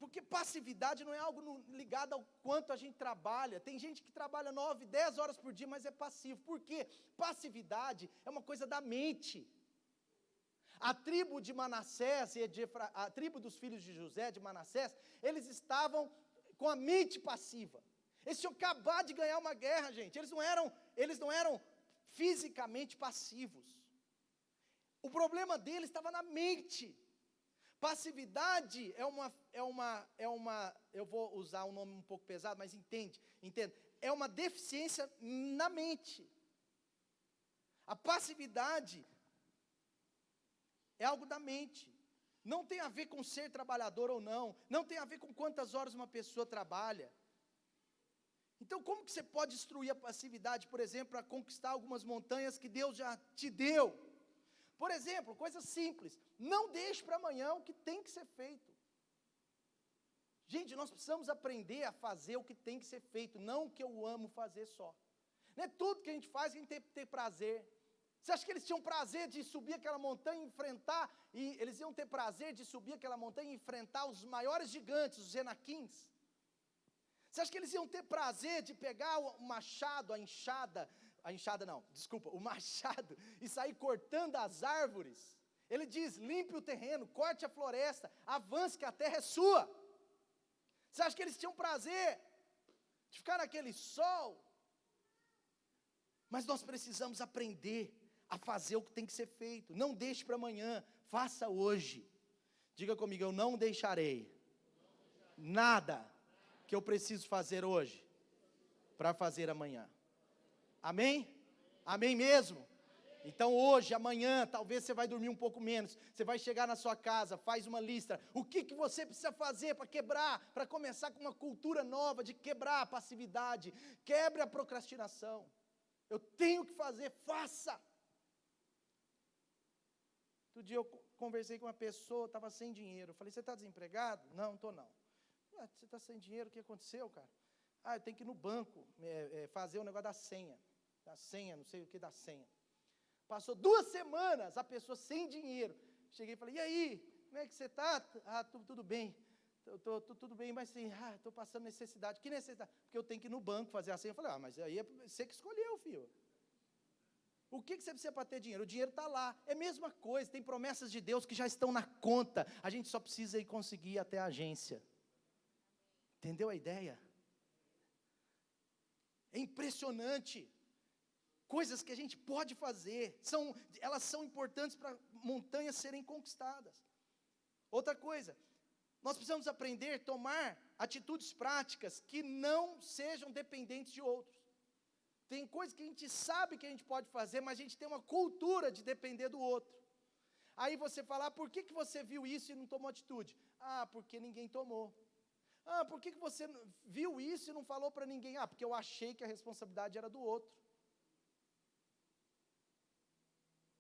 Speaker 1: Porque passividade não é algo ligado ao quanto a gente trabalha. Tem gente que trabalha 9, 10 horas por dia, mas é passivo. Por quê? Passividade é uma coisa da mente. A tribo de Manassés, a tribo dos filhos de José, de Manassés, eles estavam com a mente passiva. Eles tinham acabado de ganhar uma guerra, gente. Eles não eram fisicamente passivos. O problema deles estava na mente. Passividade eu vou usar um nome um pouco pesado, mas entenda, é uma deficiência na mente. A passividade é algo da mente, não tem a ver com ser trabalhador ou não tem a ver com quantas horas uma pessoa trabalha. Então como que você pode destruir a passividade, por exemplo, para conquistar algumas montanhas que Deus já te deu? Por exemplo, coisa simples, não deixe para amanhã o que tem que ser feito. Gente, nós precisamos aprender a fazer o que tem que ser feito, não o que eu amo fazer só. Não é tudo que a gente faz que a gente tem que ter prazer. Você acha que eles tinham prazer de subir aquela montanha e enfrentar, e eles iam ter prazer de subir aquela montanha e enfrentar os maiores gigantes, os Enaquins? Você acha que eles iam ter prazer de pegar o machado, o machado, e sair cortando as árvores? Ele diz, limpe o terreno, corte a floresta, avance que a terra é sua. Você acha que eles tinham prazer de ficar naquele sol? Mas nós precisamos aprender a fazer o que tem que ser feito. Não deixe para amanhã, faça hoje. Diga comigo, eu não deixarei nada que eu preciso fazer hoje para fazer amanhã. Amém? Amém mesmo? Então hoje, amanhã, talvez você vai dormir um pouco menos, você vai chegar na sua casa, faz uma lista, o que você precisa fazer para quebrar, para começar com uma cultura nova de quebrar a passividade, quebre a procrastinação. Eu tenho que fazer, faça. Outro dia eu conversei com uma pessoa, estava sem dinheiro, eu falei, você está desempregado? Não estou não. Você está sem dinheiro, o que aconteceu, cara? Eu tenho que ir no banco, fazer o negócio da senha, não sei o que da senha. Passou 2 semanas, a pessoa sem dinheiro. Cheguei e falei, e aí, como é que você está? Tudo bem. Tudo bem, mas sim, estou passando necessidade. Que necessidade? Porque eu tenho que ir no banco fazer a senha. Eu falei, mas aí é você que escolheu, filho. O que você precisa para ter dinheiro? O dinheiro está lá. É a mesma coisa, tem promessas de Deus que já estão na conta. A gente só precisa ir conseguir ir até a agência. Entendeu a ideia? É impressionante. Coisas que a gente pode fazer, elas são importantes para montanhas serem conquistadas. Outra coisa, nós precisamos aprender a tomar atitudes práticas que não sejam dependentes de outros. Tem coisas que a gente sabe que a gente pode fazer, mas a gente tem uma cultura de depender do outro. Aí você fala, por que você viu isso e não tomou atitude? Porque ninguém tomou. Por que você viu isso e não falou para ninguém? Porque eu achei que a responsabilidade era do outro.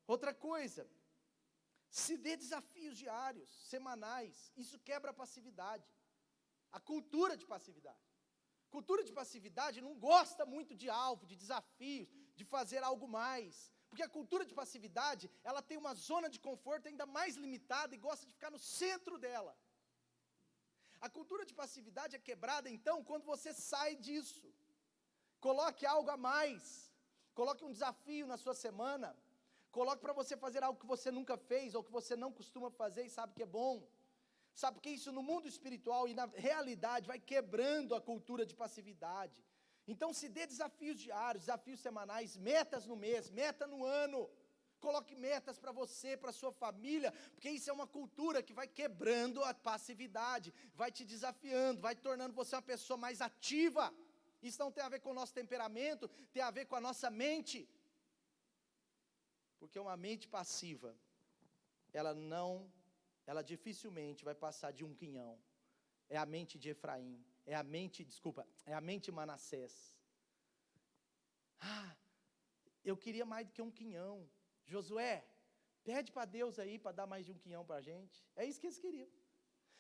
Speaker 1: Outra coisa, se dê desafios diários, semanais, isso quebra a passividade, a cultura de passividade. Cultura de passividade não gosta muito de alvo, de desafios, de fazer algo mais, porque a cultura de passividade, ela tem uma zona de conforto ainda mais limitada e gosta de ficar no centro dela. A cultura de passividade é quebrada então quando você sai disso, coloque algo a mais, coloque um desafio na sua semana, coloque para você fazer algo que você nunca fez, ou que você não costuma fazer e sabe que é bom. Sabe porque isso no mundo espiritual e na realidade vai quebrando a cultura de passividade. Então se dê desafios diários, desafios semanais, metas no mês, meta no ano. Coloque metas para você, para a sua família, porque isso é uma cultura que vai quebrando a passividade, vai te desafiando, vai tornando você uma pessoa mais ativa. Isso não tem a ver com o nosso temperamento, tem a ver com a nossa mente. Porque uma mente passiva, ela dificilmente vai passar de um quinhão. É a mente de Efraim, é a mente de Manassés. Eu queria mais do que um quinhão. Josué, pede para Deus aí, para dar mais de um quinhão para a gente. É isso que eles queriam.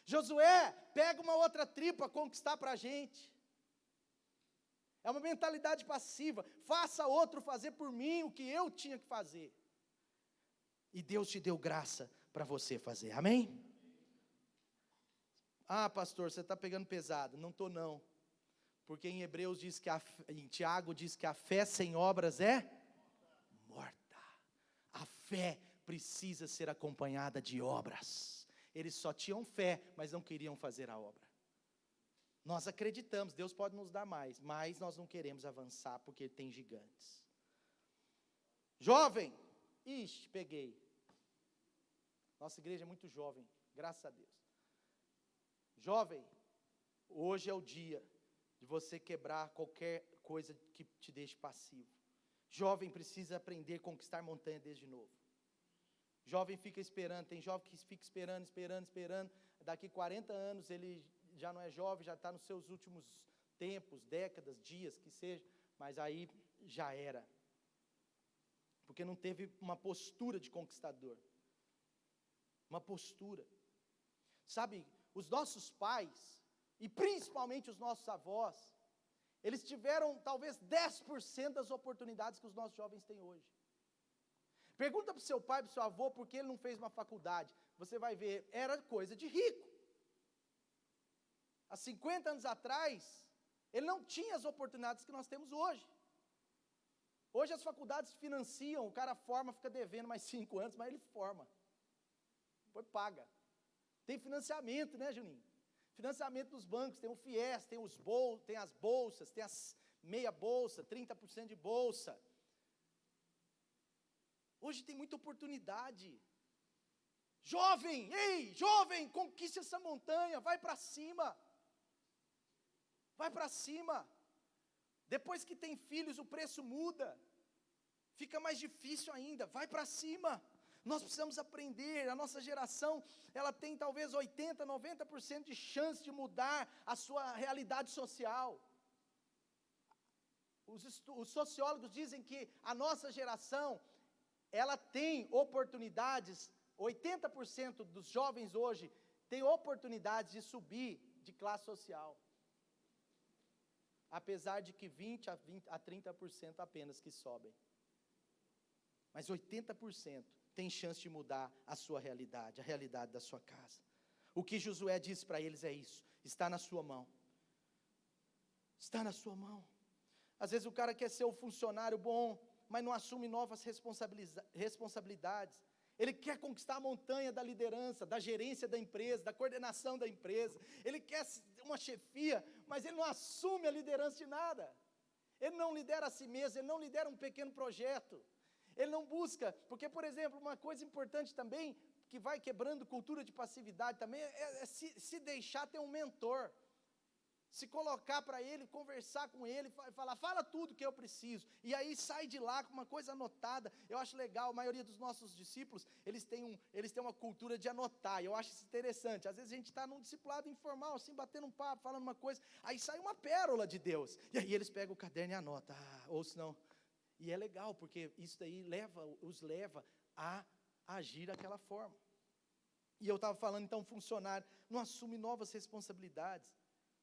Speaker 1: Josué, pega uma outra tribo para conquistar para a gente. É uma mentalidade passiva. Faça outro fazer por mim o que eu tinha que fazer. E Deus te deu graça para você fazer, amém? Pastor, você está pegando pesado. Não estou não, porque em Hebreus diz que em Tiago diz que a fé sem obras é morta. A fé precisa ser acompanhada de obras. Eles só tinham fé, mas não queriam fazer a obra. Nós acreditamos, Deus pode nos dar mais, mas nós não queremos avançar, porque tem gigantes. Jovem, peguei. Nossa igreja é muito jovem, graças a Deus. Jovem, hoje é o dia de você quebrar qualquer coisa que te deixe passivo. Jovem precisa aprender a conquistar montanha desde novo. Jovem fica esperando, tem jovem que fica esperando. Daqui 40 anos ele já não é jovem, já está nos seus últimos tempos, décadas, dias, que seja, mas aí já era. Porque não teve uma postura de conquistador. Uma postura. Sabe, os nossos pais, e principalmente os nossos avós, eles tiveram talvez 10% das oportunidades que os nossos jovens têm hoje. Pergunta para o seu pai, para o seu avô, por que ele não fez uma faculdade. Você vai ver, era coisa de rico. Há 50 anos atrás, ele não tinha as oportunidades que nós temos hoje. Hoje as faculdades financiam, o cara forma, fica devendo mais 5 anos, mas ele forma. Depois paga. Tem financiamento, né, Juninho? Financiamento dos bancos, tem o FIES, tem as bolsas, tem as meia bolsa, 30% de bolsa. Hoje tem muita oportunidade. Jovem, jovem, conquiste essa montanha, vai para cima. Vai para cima. Depois que tem filhos, o preço muda. Fica mais difícil ainda, vai para cima. Nós precisamos aprender, a nossa geração, ela tem talvez 80%, 90% de chance de mudar a sua realidade social. Os sociólogos dizem que a nossa geração, ela tem oportunidades, 80% dos jovens hoje tem oportunidades de subir de classe social. Apesar de que 20% a 30% apenas que sobem. Mas 80% tem chance de mudar a sua realidade, a realidade da sua casa. O que Josué disse para eles é isso: está na sua mão. Está na sua mão. Às vezes o cara quer ser o funcionário bom, mas não assume novas responsabilidades. Ele quer conquistar a montanha da liderança, da gerência da empresa, da coordenação da empresa. Ele quer uma chefia, mas ele não assume a liderança de nada. Ele não lidera a si mesmo, ele não lidera um pequeno projeto. Ele não busca, porque, por exemplo, uma coisa importante também, que vai quebrando cultura de passividade também, é se deixar ter um mentor. Se colocar para ele, conversar com ele, falar, fala tudo que eu preciso. E aí sai de lá com uma coisa anotada. Eu acho legal, a maioria dos nossos discípulos, eles têm uma cultura de anotar. Eu acho isso interessante. Às vezes a gente está num discipulado informal, assim, batendo um papo, falando uma coisa, aí sai uma pérola de Deus. E aí eles pegam o caderno e anotam. Ou senão... E é legal, porque isso daí os leva a agir daquela forma. E eu estava falando, então, funcionário não assume novas responsabilidades.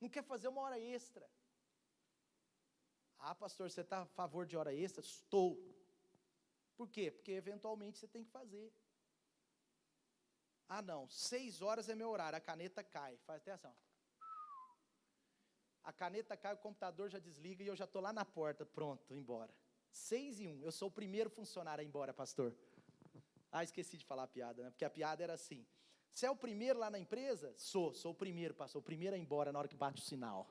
Speaker 1: Não quer fazer uma hora extra. Ah, pastor, você está a favor de hora extra? Estou. Por quê? Porque eventualmente você tem que fazer. Ah, não, 6 horas é meu horário, a caneta cai. Faz até assim, ó. A caneta cai, o computador já desliga e eu já estou lá na porta, pronto, embora. 6:01, eu sou o primeiro funcionário a ir embora, pastor. Ah, esqueci de falar a piada, né? Porque a piada era assim: você é o primeiro lá na empresa? Sou o primeiro, pastor, o primeiro a ir embora na hora que bate o sinal.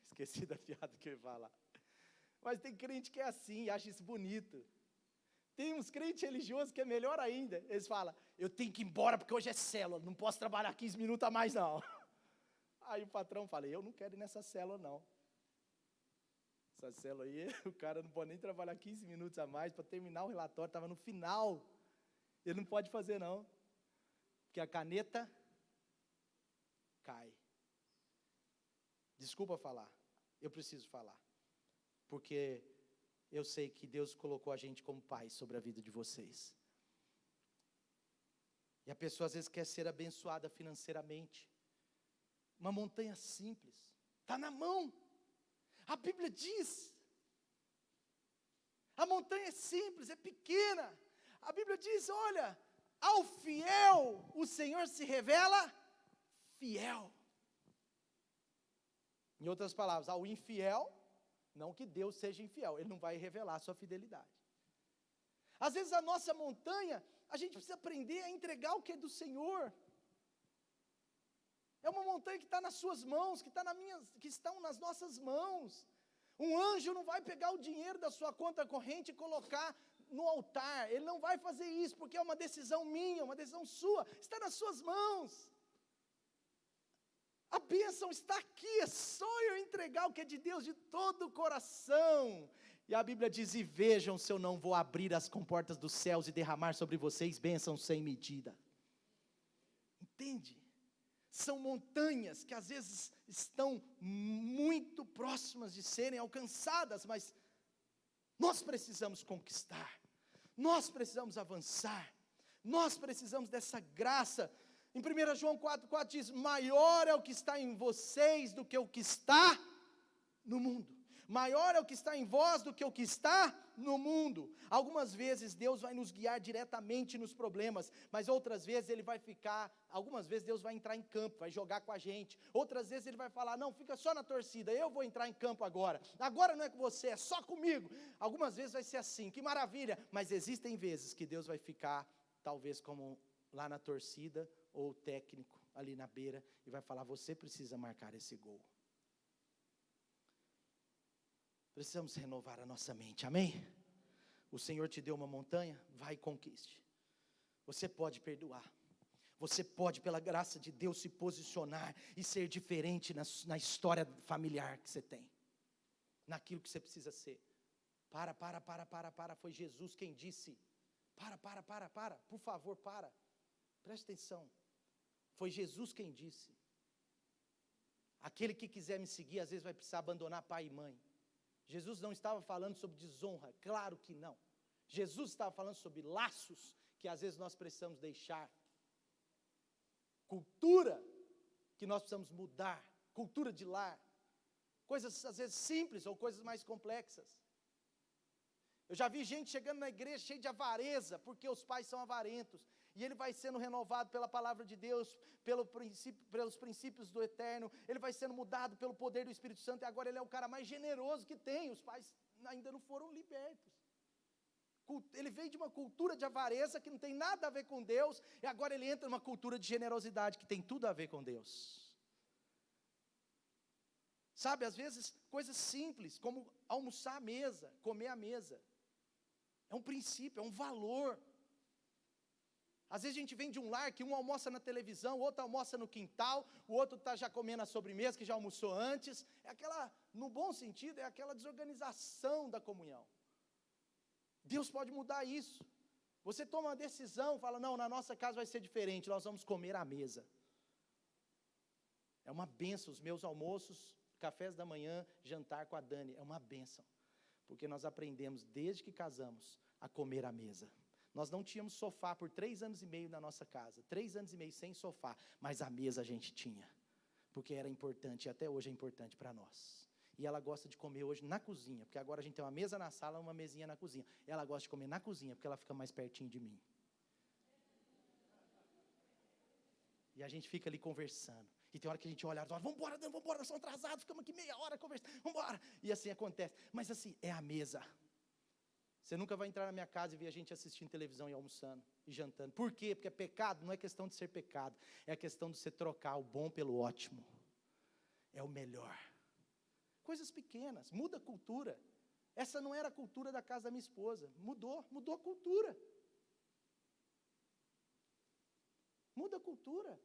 Speaker 1: Esqueci da piada que eu ia falar. Mas tem crente que é assim, acha isso bonito. Tem uns crentes religiosos que é melhor ainda. Eles falam, eu tenho que ir embora porque hoje é célula, não posso trabalhar 15 minutos a mais não. Aí o patrão fala, eu não quero ir nessa célula não. Essa célula aí, o cara não pode nem trabalhar 15 minutos a mais para terminar o relatório, estava no final. Ele não pode fazer não, porque a caneta cai. Desculpa falar, eu preciso falar, porque eu sei que Deus colocou a gente como pai sobre a vida de vocês. E a pessoa às vezes quer ser abençoada financeiramente. Uma montanha simples, está na mão. A Bíblia diz, a montanha é simples, é pequena. A Bíblia diz, olha, ao fiel o Senhor se revela fiel. Em outras palavras, ao infiel, não que Deus seja infiel, Ele não vai revelar a sua fidelidade. Às vezes a nossa montanha, a gente precisa aprender a entregar o que é do Senhor. É uma montanha que está nas suas mãos, que estão nas nossas mãos. Um anjo não vai pegar o dinheiro da sua conta corrente e colocar no altar. Ele não vai fazer isso, porque é uma decisão minha, uma decisão sua. Está nas suas mãos. A bênção está aqui, é só eu entregar o que é de Deus de todo o coração. E a Bíblia diz, e vejam se eu não vou abrir as comportas dos céus e derramar sobre vocês bênçãos sem medida. Entende? São montanhas que às vezes estão muito próximas de serem alcançadas, mas nós precisamos conquistar, nós precisamos avançar, nós precisamos dessa graça. Em 1 João 4,4 diz, maior é o que está em vocês do que o que está no mundo. Maior é o que está em vós do que o que está no mundo. Algumas vezes Deus vai nos guiar diretamente nos problemas, mas outras vezes algumas vezes Deus vai entrar em campo, vai jogar com a gente. Outras vezes Ele vai falar, não, fica só na torcida, eu vou entrar em campo agora. Agora não é com você, é só comigo. Algumas vezes vai ser assim, que maravilha. Mas existem vezes que Deus vai ficar, talvez como lá na torcida, ou o técnico ali na beira, e vai falar, você precisa marcar esse gol. Precisamos renovar a nossa mente, amém? O Senhor te deu uma montanha, vai e conquiste. Você pode perdoar. Você pode, pela graça de Deus, se posicionar e ser diferente na história familiar que você tem. naquilo que você precisa ser. Foi Jesus quem disse. Por favor, para. Preste atenção. Foi Jesus quem disse. Aquele que quiser me seguir, às vezes vai precisar abandonar pai e mãe. Jesus não estava falando sobre desonra, claro que não. Jesus estava falando sobre laços que às vezes nós precisamos deixar. Cultura que nós precisamos mudar, cultura de lar. Coisas às vezes simples ou coisas mais complexas. Eu já vi gente chegando na igreja cheia de avareza, porque os pais são avarentos. E ele vai sendo renovado pela palavra de Deus, pelos princípios do eterno. Ele vai sendo mudado pelo poder do Espírito Santo. E agora ele é o cara mais generoso que tem. Os pais ainda não foram libertos. Ele veio de uma cultura de avareza que não tem nada a ver com Deus. E agora ele entra numa cultura de generosidade que tem tudo a ver com Deus. Sabe, às vezes, coisas simples, como almoçar à mesa, comer à mesa. É um princípio, é um valor. Às vezes a gente vem de um lar que um almoça na televisão, o outro almoça no quintal, o outro está já comendo a sobremesa, que já almoçou antes. É aquela, no bom sentido, é aquela desorganização da comunhão. Deus pode mudar isso. Você toma uma decisão, fala, não, na nossa casa vai ser diferente, nós vamos comer à mesa. É uma bênção, os meus almoços, cafés da manhã, jantar com a Dani, é uma bênção. Porque nós aprendemos, desde que casamos, a comer à mesa. Nós não tínhamos sofá por 3 anos e meio na nossa casa. 3 anos e meio sem sofá. Mas a mesa a gente tinha. Porque era importante e até hoje é importante para nós. E ela gosta de comer hoje na cozinha. Porque agora a gente tem uma mesa na sala e uma mesinha na cozinha. Ela gosta de comer na cozinha porque ela fica mais pertinho de mim. E a gente fica ali conversando. E tem hora que a gente olha, vamos embora, nós estamos atrasados, ficamos aqui meia hora conversando, vamos embora. E assim acontece. Mas assim, é a mesa. Você nunca vai entrar na minha casa e ver a gente assistindo televisão e almoçando e jantando. Por quê? Porque pecado não é questão de ser pecado. É a questão de você trocar o bom pelo ótimo. É o melhor. Coisas pequenas, muda a cultura. Essa não era a cultura da casa da minha esposa. Mudou a cultura. Muda a cultura.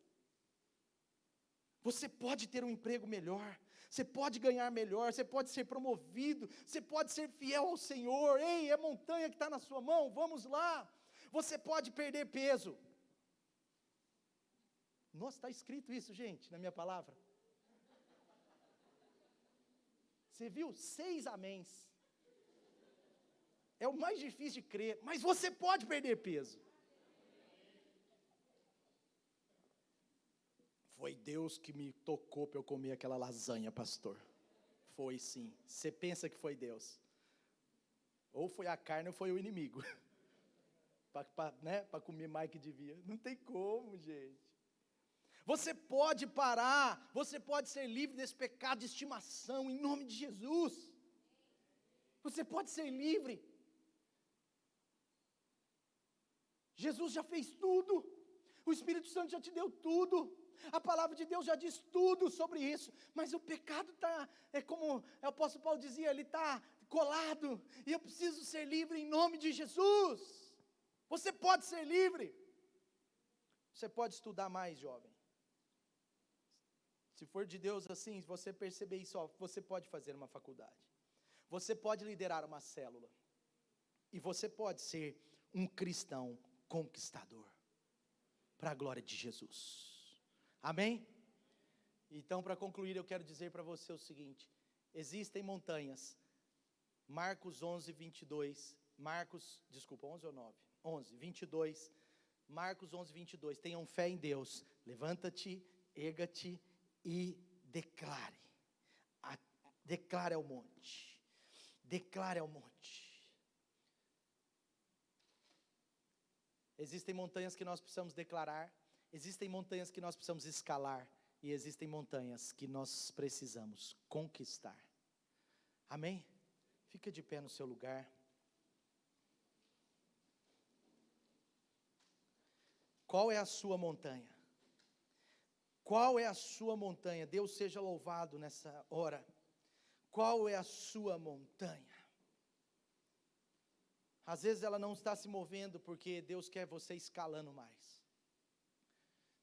Speaker 1: Você pode ter um emprego melhor, você pode ganhar melhor, você pode ser promovido, você pode ser fiel ao Senhor. Ei, é montanha que está na sua mão, vamos lá. Você pode perder peso. Nossa, está escrito isso, gente, na minha palavra. Você viu? 6 améns. É o mais difícil de crer, mas você pode perder peso. Foi Deus que me tocou para eu comer aquela lasanha, pastor. Foi sim. Você pensa que foi Deus. Ou foi a carne ou foi o inimigo. Para comer mais que devia. Não tem como, gente. Você pode parar. Você pode ser livre desse pecado de estimação, em nome de Jesus. Você pode ser livre. Jesus já fez tudo. O Espírito Santo já te deu tudo. A palavra de Deus já diz tudo sobre isso, mas o pecado está, como o apóstolo Paulo dizia, ele está colado, e eu preciso ser livre em nome de Jesus. Você pode ser livre. Você pode estudar mais, jovem. Se for de Deus assim, se você perceber isso, você pode fazer uma faculdade. Você pode liderar uma célula. E você pode ser um cristão conquistador, para a glória de Jesus. Amém? Então, para concluir, eu quero dizer para você o seguinte: existem montanhas. Marcos 11, 22. 11 ou 9? 11, 22. Marcos 11, 22. Tenham fé em Deus. Levanta-te, erga-te e declare. Declare ao monte. Declare ao monte. Existem montanhas que nós precisamos declarar. Existem montanhas que nós precisamos escalar, e existem montanhas que nós precisamos conquistar. Amém? Fica de pé no seu lugar. Qual é a sua montanha? Qual é a sua montanha? Deus seja louvado nessa hora. Qual é a sua montanha? Às vezes ela não está se movendo porque Deus quer você escalando mais.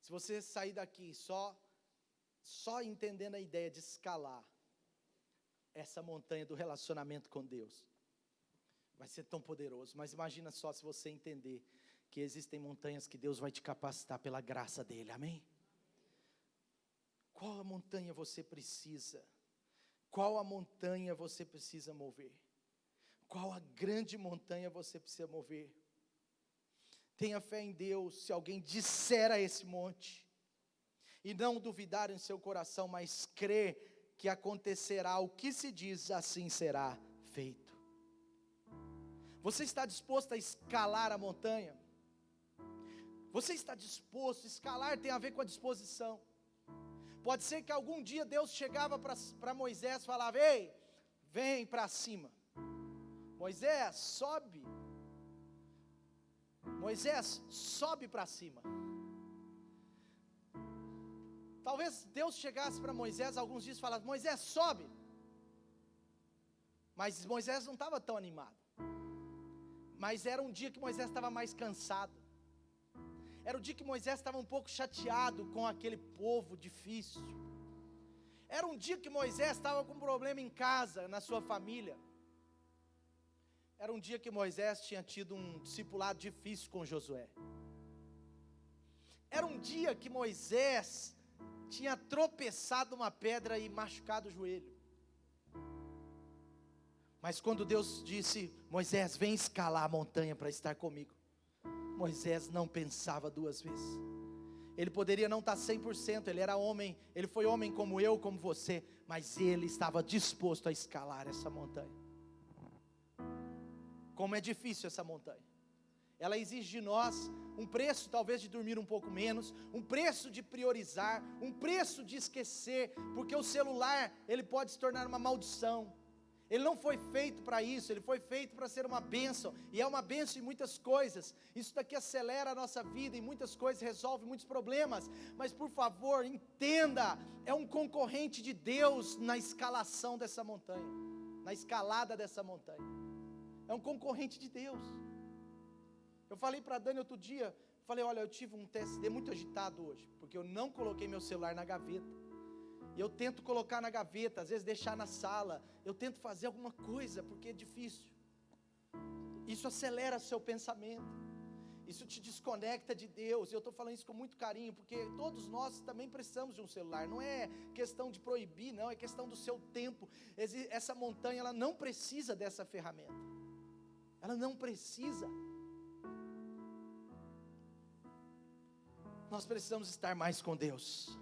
Speaker 1: Se você sair daqui só entendendo a ideia de escalar, essa montanha do relacionamento com Deus. Vai ser tão poderoso, mas imagina só se você entender que existem montanhas que Deus vai te capacitar pela graça dEle, amém? Qual a montanha você precisa? Qual a montanha você precisa mover? Qual a grande montanha você precisa mover? Tenha fé em Deus. Se alguém disser a esse monte, e não duvidar em seu coração, mas crer que acontecerá o que se diz, assim será feito. Você está disposto a escalar a montanha? Você está disposto? Escalar tem a ver com a disposição. Pode ser que algum dia Deus chegava para Moisés e falava: ei, vem para cima. Moisés, sobe. Moisés, sobe para cima. Talvez Deus chegasse para Moisés alguns dias e falasse: Moisés, sobe. Mas Moisés não estava tão animado. Mas era um dia que Moisés estava mais cansado. Era o dia que Moisés estava um pouco chateado com aquele povo difícil. Era um dia que Moisés estava com um problema em casa, na sua família. Era um dia que Moisés tinha tido um discipulado difícil com Josué. Era um dia que Moisés tinha tropeçado uma pedra e machucado o joelho. Mas quando Deus disse: Moisés, vem escalar a montanha para estar comigo, Moisés não pensava duas vezes. Ele poderia não estar 100%, ele era homem, ele foi homem como eu, como você, mas ele estava disposto a escalar essa montanha. Como é difícil essa montanha. Ela exige de nós um preço talvez de dormir um pouco menos, um preço de priorizar, um preço de esquecer, porque o celular, ele pode se tornar uma maldição. Ele não foi feito para isso, ele foi feito para ser uma bênção, e é uma bênção em muitas coisas. Isso daqui acelera a nossa vida em muitas coisas, resolve muitos problemas, mas por favor, entenda, é um concorrente de Deus na escalação dessa montanha, na escalada dessa montanha, é um concorrente de Deus. Eu falei para a Dani outro dia, falei: olha, eu tive um TSD muito agitado hoje, porque eu não coloquei meu celular na gaveta. Eu tento colocar na gaveta, às vezes deixar na sala, eu tento fazer alguma coisa, porque é difícil. Isso acelera seu pensamento, isso te desconecta de Deus. Eu estou falando isso com muito carinho, porque todos nós também precisamos de um celular. Não é questão de proibir, não, é questão do seu tempo. Essa montanha, ela não precisa dessa ferramenta, ela não precisa. Nós precisamos estar mais com Deus.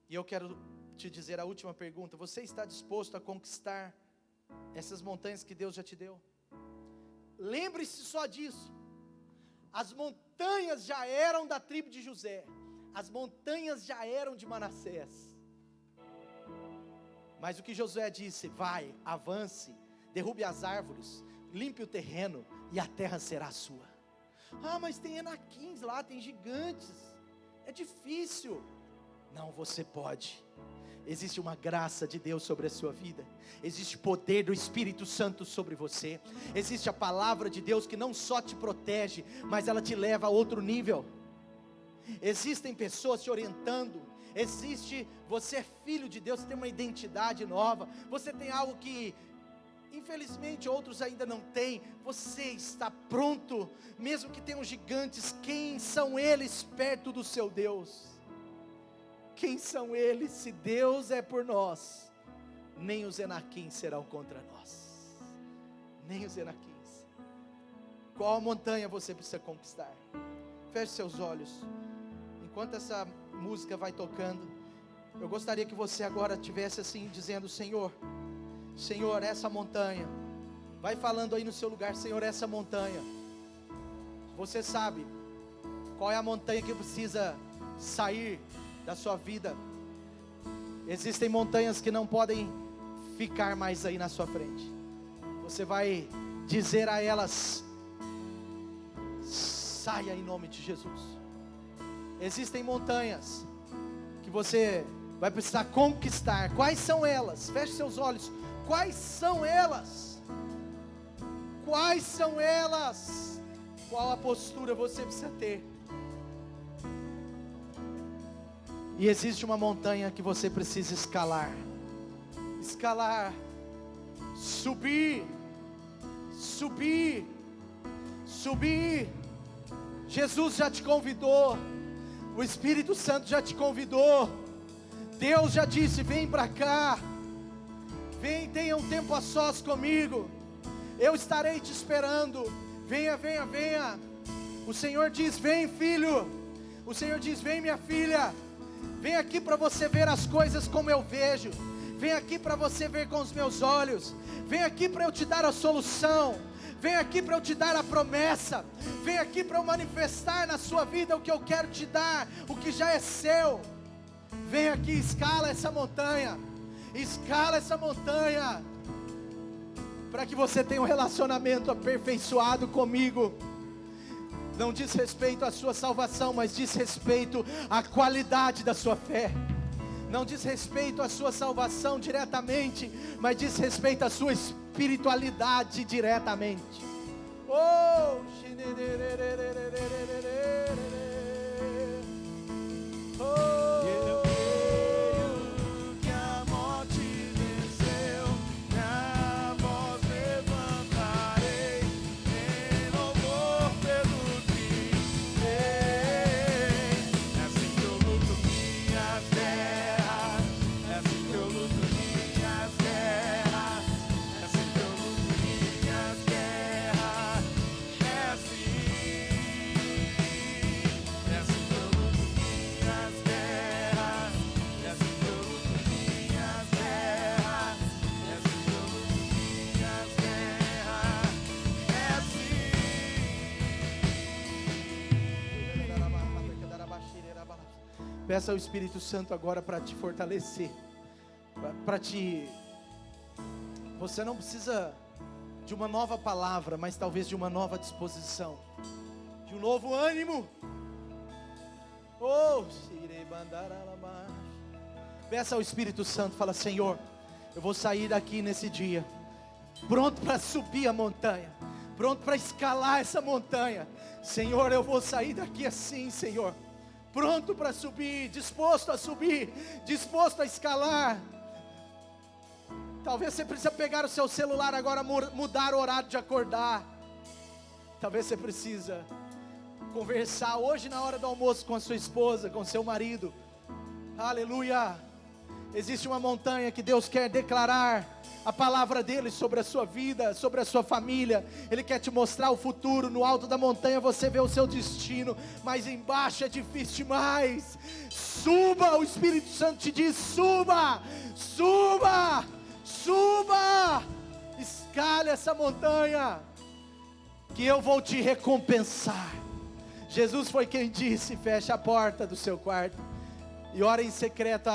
Speaker 1: E eu quero te dizer a última pergunta: você está disposto a conquistar essas montanhas que Deus já te deu? Lembre-se só disso. As montanhas já eram da tribo de José, as montanhas já eram de Manassés. Mas o que Josué disse: vai, avance, derrube as árvores, limpe o terreno e a terra será sua. Ah, mas tem enaquins lá, tem gigantes, é difícil. Não, você pode. Existe uma graça de Deus sobre a sua vida, existe poder do Espírito Santo sobre você, existe a palavra de Deus que não só te protege, mas ela te leva a outro nível. Existem pessoas te orientando, você é filho de Deus, você tem uma identidade nova, você tem algo que infelizmente outros ainda não têm. Você está pronto, mesmo que tenham gigantes. Quem são eles perto do seu Deus? Quem são eles? Se Deus é por nós, nem os enaquins serão contra nós, nem os enaquins. Qual montanha você precisa conquistar? Feche seus olhos. Enquanto essa música vai tocando, eu gostaria que você agora estivesse assim, dizendo: Senhor, Senhor, essa montanha. Vai falando aí no seu lugar: Senhor, essa montanha. Você sabe qual é a montanha que precisa sair da sua vida. Existem montanhas que não podem ficar mais aí na sua frente. Você vai dizer a elas: saia em nome de Jesus. Existem montanhas que você vai precisar conquistar. Quais são elas? Feche seus olhos. Quais são elas? Quais são elas? Qual a postura você precisa ter? E existe uma montanha que você precisa escalar. Escalar. Subir. Subir. Subir. Jesus já te convidou. O Espírito Santo já te convidou. Deus já disse: vem para cá. Vem, tenha um tempo a sós comigo. Eu estarei te esperando. Venha, venha, venha. O Senhor diz: vem, filho. O Senhor diz: vem, minha filha. Vem aqui para você ver as coisas como eu vejo. Vem aqui para você ver com os meus olhos. Vem aqui para eu te dar a solução. Vem aqui para eu te dar a promessa. Vem aqui para eu manifestar na sua vida o que eu quero te dar, o que já é seu. Vem aqui, escala essa montanha. Escala essa montanha, para que você tenha um relacionamento aperfeiçoado comigo. Não diz respeito à sua salvação, mas diz respeito à qualidade da sua fé. Não diz respeito à sua salvação diretamente, mas diz respeito à sua espiritualidade diretamente. Oh, peça ao Espírito Santo agora para te fortalecer, você não precisa de uma nova palavra, mas talvez de uma nova disposição, de um novo ânimo. Oh, peça ao Espírito Santo, fala: Senhor, eu vou sair daqui nesse dia, pronto para subir a montanha, pronto para escalar essa montanha. Senhor, eu vou sair daqui assim, Senhor, pronto para subir, disposto a escalar. Talvez você precise pegar o seu celular agora, mudar o horário de acordar. Talvez você precisa conversar hoje na hora do almoço com a sua esposa, com seu marido. Aleluia. Existe uma montanha que Deus quer declarar a palavra dele sobre a sua vida, sobre a sua família. Ele quer te mostrar o futuro. No alto da montanha você vê o seu destino, mas embaixo é difícil demais. Suba, o Espírito Santo te diz: suba, suba, suba, escale essa montanha, que eu vou te recompensar. Jesus foi quem disse: feche a porta do seu quarto e ora em secreto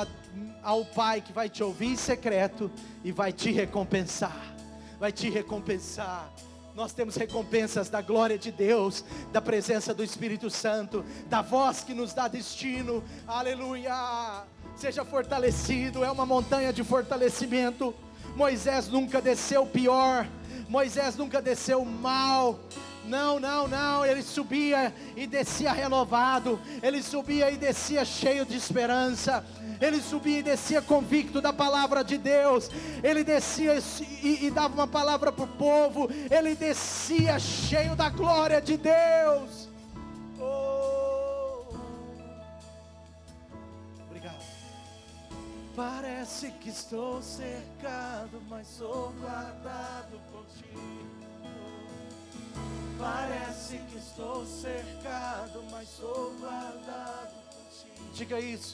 Speaker 1: ao Pai, que vai te ouvir em secreto e vai te recompensar. Vai te recompensar. Nós temos recompensas da glória de Deus, da presença do Espírito Santo, da voz que nos dá destino. Aleluia. Seja fortalecido. É uma montanha de fortalecimento. Moisés nunca desceu pior, Moisés nunca desceu mal. Não, não, não, ele subia e descia renovado, ele subia e descia cheio de esperança, ele subia e descia convicto da palavra de Deus, ele descia e dava uma palavra para o povo, ele descia cheio da glória de Deus. Oh, obrigado. Parece que estou cercado, mas sou guardado por ti. Parece que estou cercado, mas sou guardado por ti. Diga isso.